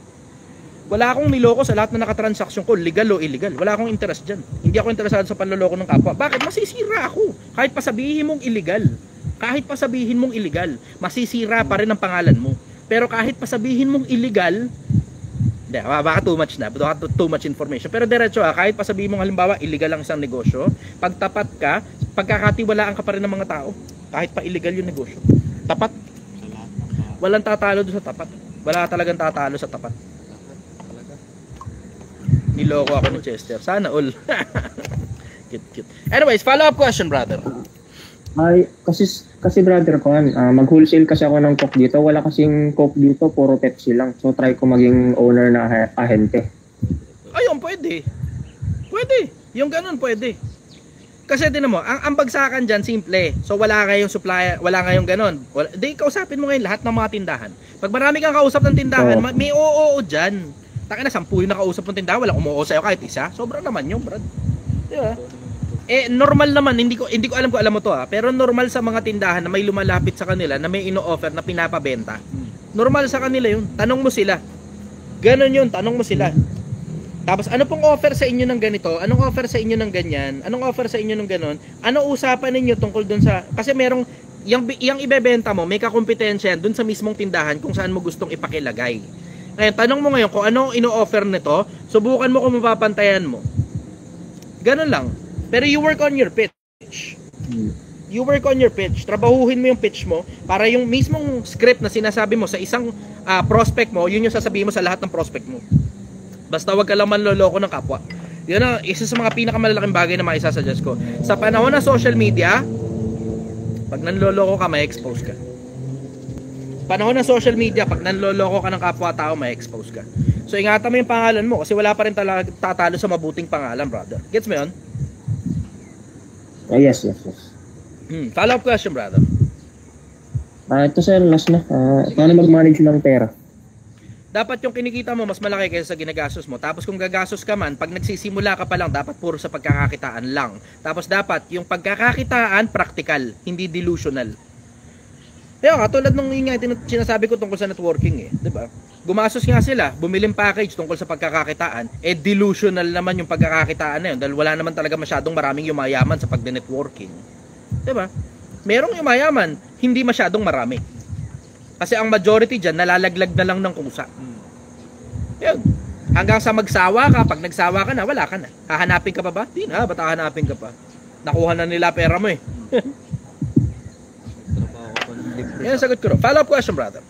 Wala akong niloko sa lahat na nakatransaksyon ko, legal o illegal. Wala akong interest dyan. Hindi ako interesado sa panloloko ng kapwa. Bakit? Masisira ako. Kahit pa sabihin mong illegal. Masisira pa rin ang pangalan mo. Pero kahit pa sabihin mong illegal, baka too much na. Baka too much information. Pero diretso kahit pa sabihin mong halimbawa, illegal lang isang negosyo, pagtapat ka, pagkakatiwalaan ka pa rin ng mga tao. Kahit pa illegal yung negosyo. Tapat. Walang tatalo doon sa tapat. Wala talagang tatalo sa tapat. Niloko ako ni Chester. Sana all. Cute. Anyways, follow-up question, brother. Ay, kasi brother ko, mag-wholesale kasi ako ng Coke dito. Wala kasing Coke dito, puro Pepsi lang. So, try ko maging owner na ahente. Ayun, pwede. Pwede. Yung ganun, pwede. Kasi din mo, ang bagsakan dyan, simple. So, wala kayong supplier, wala kayong ganun. Di, kausapin mo ngayon lahat ng mga tindahan. Pag marami kang kausap ng tindahan, may oo dyan. Taka na, 10 yung nakausap ng tindahan, walang umuo sa'yo kahit isa. Sobra naman yun, brad. Diba? Normal naman, hindi ko alam kung alam mo to pero normal sa mga tindahan na may lumalapit sa kanila na may ino-offer na pinapabenta. Normal sa kanila yun. Tanong mo sila. Ganon yun, tanong mo sila. Tapos ano pong offer sa inyo ng ganito? Anong offer sa inyo ng ganyan? Anong offer sa inyo ng ganon? Ano usapan ninyo tungkol dun sa, kasi merong yung ibebenta mo, may kakompetensya dun sa mismong tindahan kung saan mo gustong ipakilagay. Ngayon, tanong mo ngayon kung anong ino-offer nito, subukan mo kung mapapantayan mo. Ganun lang. Pero you work on your pitch. You work on your pitch. Trabahuhin mo yung pitch mo para yung mismong script na sinasabi mo sa isang prospect mo, yun yung sasabihin mo sa lahat ng prospect mo. Basta wag ka lang manloloko ng kapwa. Yun ang isa sa mga pinakamalalaking bagay na maisasuggest ko. Sa panahon ng social media, pag nanloloko ka, may expose ka. Panahon ng social media, pag nanloloko ka ng kapwa-tao, may expose ka. So ingatan mo yung pangalan mo kasi wala pa rin talaga tatalo sa mabuting pangalan, brother. Gets mo yun? Yes. Follow-up question, brother. Ito sir, last na. Paano mag-manage ng pera? Dapat yung kinikita mo mas malaki kaysa sa ginagastos mo. Tapos kung gagastos ka man, pag nagsisimula ka pa lang, dapat puro sa pagkakakitaan lang. Tapos dapat yung pagkakakitaan, practical, hindi delusional. Kaya katulad nung sinasabi ko tungkol sa networking diba? Gumastos nga sila, bumiling package tungkol sa pagkakakitaan, delusional naman yung pagkakakitaan na yun dahil wala naman talaga masyadong maraming yumayaman sa pagde-networking. Diba? Merong yumayaman, hindi masyadong marami. Kasi ang majority dyan, nalalaglag na lang ng kusa. Yun. Hanggang sa magsawa ka, pag nagsawa ka na, wala ka na. Hahanapin ka pa ba? Di na, ba't hahanapin ka pa? Nakuha na nila pera mo Yan sagot ko. Follow-up question, brother.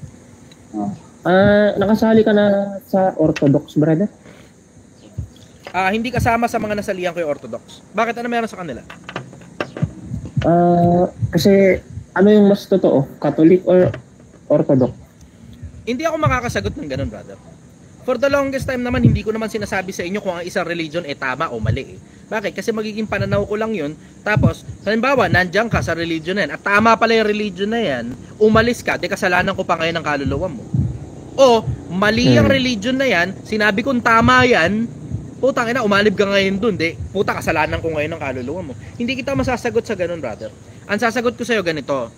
Nakasali ka na sa Orthodox, brother? Hindi kasama sa mga nasalihan ko yung Orthodox. Bakit? Ano meron sa kanila? Kasi ano yung mas totoo? Catholic or Orthodox? Hindi ako makakasagot ng ganun, brother. For the longest time naman, hindi ko naman sinasabi sa inyo kung ang isang religion tama o mali Bakit? Kasi magiging pananaw ko lang yun. Tapos, halimbawa, nandiyan ka sa religion na yan, at tama pala yung religion na yan, umalis ka, di kasalanan ko pa ngayon ang kaluluwa mo. O, mali ang religion na yan, sinabi kong tama yan, putang ina, umalib ka ngayon dun, di, puta, kasalanan ko ngayon ang kaluluwa mo. Hindi kita masasagot sa ganun, brother. Ang sasagot ko sa'yo ganito,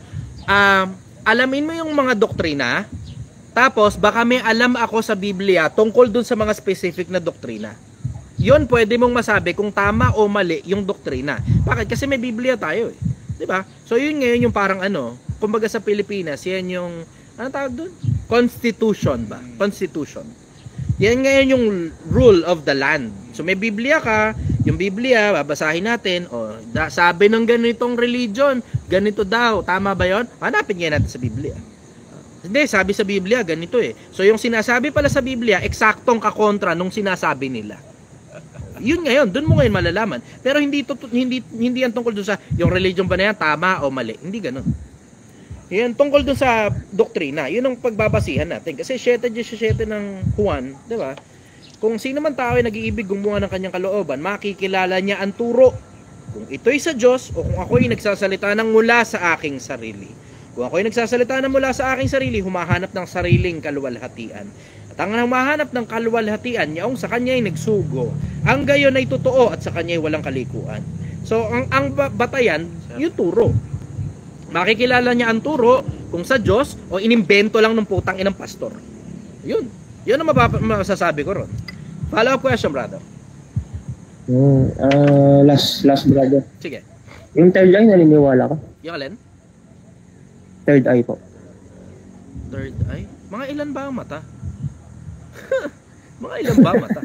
alamin mo yung mga doktrina, tapos baka may alam ako sa Biblia tungkol dun sa mga specific na doktrina. Yon pwede mong masabi kung tama o mali yung doktrina. Bakit? Kasi may Biblia tayo eh. 'Di ba? So yun ngayon yung parang kumbaga sa Pilipinas, yan yung ano tawag doon? Constitution ba? Constitution. Yan ngayon yung rule of the land. So may Biblia ka, yung Biblia babasahin natin, sabi ng ganitong religion, ganito daw, tama ba 'yon? Hanapin ngayon natin sa Biblia. Hindi, sabi sa Biblia ganito eh. So yung sinasabi pala sa Biblia, eksaktong kakontra nung sinasabi nila. Yun ngayon, doon mo ngayon malalaman. Pero hindi yan tungkol doon sa yung religion ba na yan, tama o mali. Hindi ganoon. Yan tungkol doon sa doktrina. Yun ang pagbabasihan natin. Kasi 7:17 ng Juan, di ba? Kung sino man tao ay nag-iibig gumawa ng kanyang kalooban, makikilala niya ang turo. Kung ito'y sa Diyos o kung ako'y nagsasalita ng mula sa aking sarili. Kung ako'y nagsasalita ng mula sa aking sarili, humahanap ng sariling kaluwalhatian. At ang humahanap ng kaluwalhatian, yaong sa kanya'y nagsugo. Ang gayon ay totoo at sa kanya'y walang kalikuan. So, ang batayan, yung turo. Makikilala niya ang turo kung sa Diyos o inimbento lang ng putang inang pastor. Yun. Yun ang masasabi ko ron. Follow-up question, brother. Last brother. Sige. Yung third eye, naniniwala ka? Yung alin? Third eye po. Third eye? Mga ilan ba ang mata? Mga ilan ba ang mata?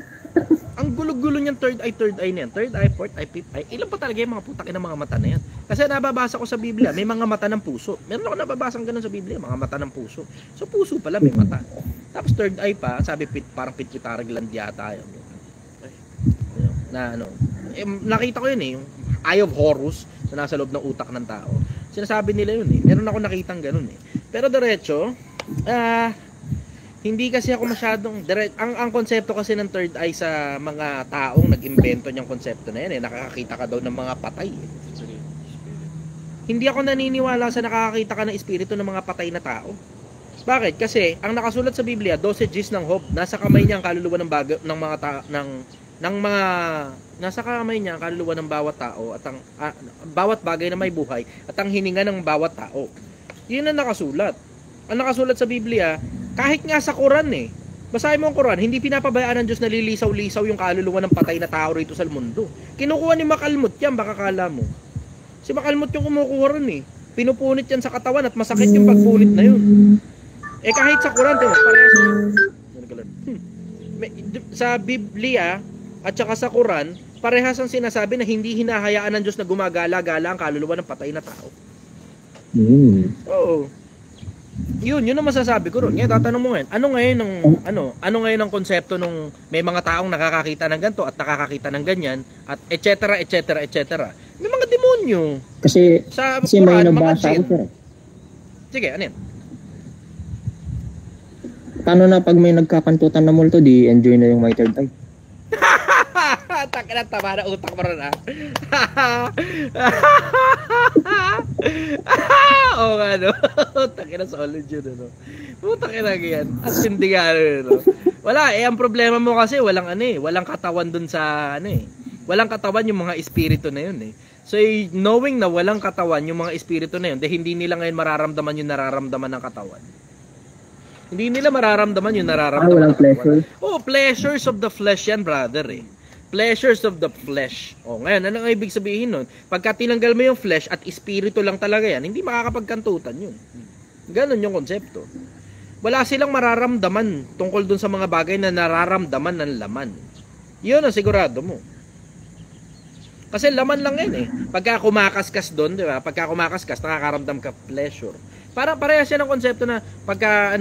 Ang gulo-gulo niyan third eye na yan. Third eye, fourth eye, fifth eye. Ilan pa talaga yung mga putang ina mga mata na yan? Kasi nababasa ko sa Biblia, may mga mata ng puso. Meron ako nababasang ganun sa Biblia, mga mata ng puso. So puso pala may mata. Tapos third eye pa, sabi parang pituitary gland yata yun. Nakita ko yun yung eye of Horus na nasa loob ng utak ng tao. Sinasabi nila yun Meron ako nakitang ganun Pero diretso, hindi kasi ako masyadong ang konsepto kasi ng third eye sa mga taong nag-imbento niyang konsepto na yan nakakakita ka daw ng mga patay Hindi ako naniniwala sa nakakakita ka ng espiritu ng mga patay na tao. Bakit? Kasi ang nakasulat sa Biblia, 12 G's ng hope, nasa kamay niya ang kaluluwa ng mga nasa kamay niya ang kaluluwa ng bawat tao at ang bawat bagay na may buhay at ang hininga ng bawat tao. Yun ang nakasulat. Ang nakasulat sa Biblia, kahit nga sa Quran basahin mo ang Quran, hindi pinapabayaan ng Diyos na lilisaw-lisaw yung kaluluwa ng patay na tao rito sa mundo. Kinukuha ni Makalmut yan, baka kala mo. Si Makalmut yung kumukuha rin Pinupunit yan sa katawan at masakit yung pagpunit na yun. Kahit sa Quran, parehas Sa Biblia at saka sa Quran, parehas ang sinasabi na hindi hinahayaan ng Diyos na gumagala-gala ang kaluluwa ng patay na tao. Oo. Yun ang masasabi ko ron. Ngayon tatanong mo ngayon, ano ngayon ang konsepto nung may mga taong nakakakita ng ganito at nakakakita ng ganyan at etc. May mga demonyo. Kasi may nabasa ko, sir. Sige, ano yan? Paano na pag may nagkakantutan na multo, di enjoy na yung my third eye? Takina, tama na utak mo rin Oo nga no. Takina, solid yun ano. Takina yan. At hindi nga ano. Wala ang problema mo kasi walang katawan dun sa walang katawan yung mga espiritu na yun eh. So knowing na walang katawan yung mga espiritu na yun, dahil hindi nila ngayon mararamdaman yung nararamdaman ng katawan. Hindi nila mararamdaman yung nararamdaman. Walang pleasure. Pleasures of the flesh yan, brother eh. Pleasures of the flesh. Ngayon, ano ang ibig sabihin nun? Pagka tinanggal mo yung flesh at espiritu lang talaga yan, hindi makakapagkantutan yun. Ganon yung konsepto. Wala silang mararamdaman tungkol dun sa mga bagay na nararamdaman ng laman. Yun ang sigurado mo. Kasi laman lang yan eh. Pagka kumakaskas doon, di ba? Pagka kumakaskas, nakakaramdam ka pleasure. Parang parehas yan ang konsepto na pagka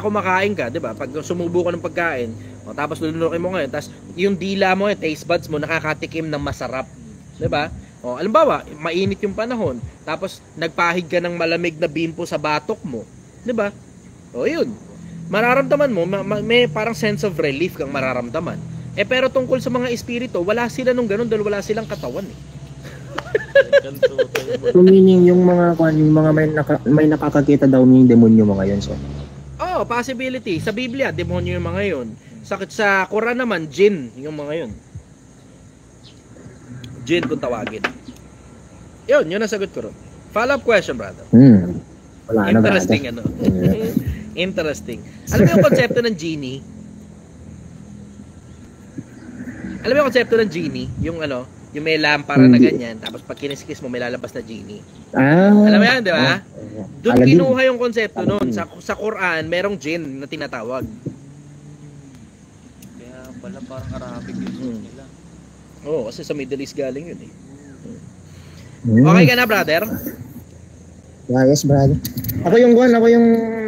kumakain ka, 'di ba? Pag sumubo ka ng pagkain, tapos lulunukin mo ngayon, tapos yung dila mo, yung taste buds mo nakakatikim ng masarap, 'di ba? Halimbawa, mainit yung panahon, tapos nagpahig ka ng malamig na bimpo sa batok mo, 'di ba? Yun. Mararamdaman mo, may parang sense of relief kang mararamdaman. Pero tungkol sa mga espiritu, wala sila nung ganun dahil wala silang katawan eh. So meaning yung mga may nakakakita daw ng demonyo mga yun, so. Possibility. Sa Biblia, demonyo yung mga yun. Sa Quran naman, jinn yung mga yun. Jinn kung tawagin. Yun ang sagot ko ron. Follow-up question, brother. Wala interesting ano. Interesting. Alam mo yung konsepto ng genie? Alam mo yung konsepto ng genie? Yung yung may lampara na ganyan, tapos pag kiniskis mo, may lalabas na genie. Alam mo yan, di ba? Doon kinuha yung konsepto noon. Sa Quran, merong jinn na tinatawag. Kaya pala parang Arabic yun nila. Kasi sa Middle East galing yun eh. Okay ka na, brother? Yes, brother. Ako yung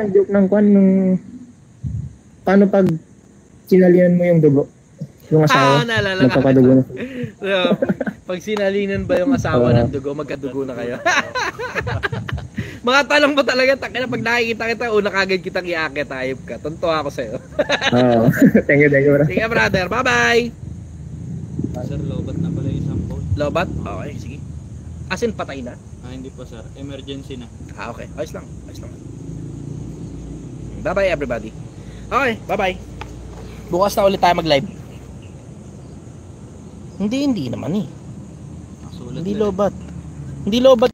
nag-joke ng nung paano pag sinalinan mo yung dugo? Yung asawa, naalala ka. Nagpapadugo na. So, pag sinalinan ba yung asawa ng dugo, magkadugo na kayo. Mga talong mo talaga, pag nakikita kita, kagad kitang iakit, ayop ka. Tuntua ako sa'yo. Thank you, bro. Sige, brother. Bye-bye. Sir, lobat na pala yung isang phone. Lobat? Okay, sige. As in, patay na? Hindi po sir, emergency na. Okay. Ayos lang. Bye-bye, everybody. Okay, bye-bye. Bukas na ulit tayo mag-live. Hindi naman eh. Hindi lobat.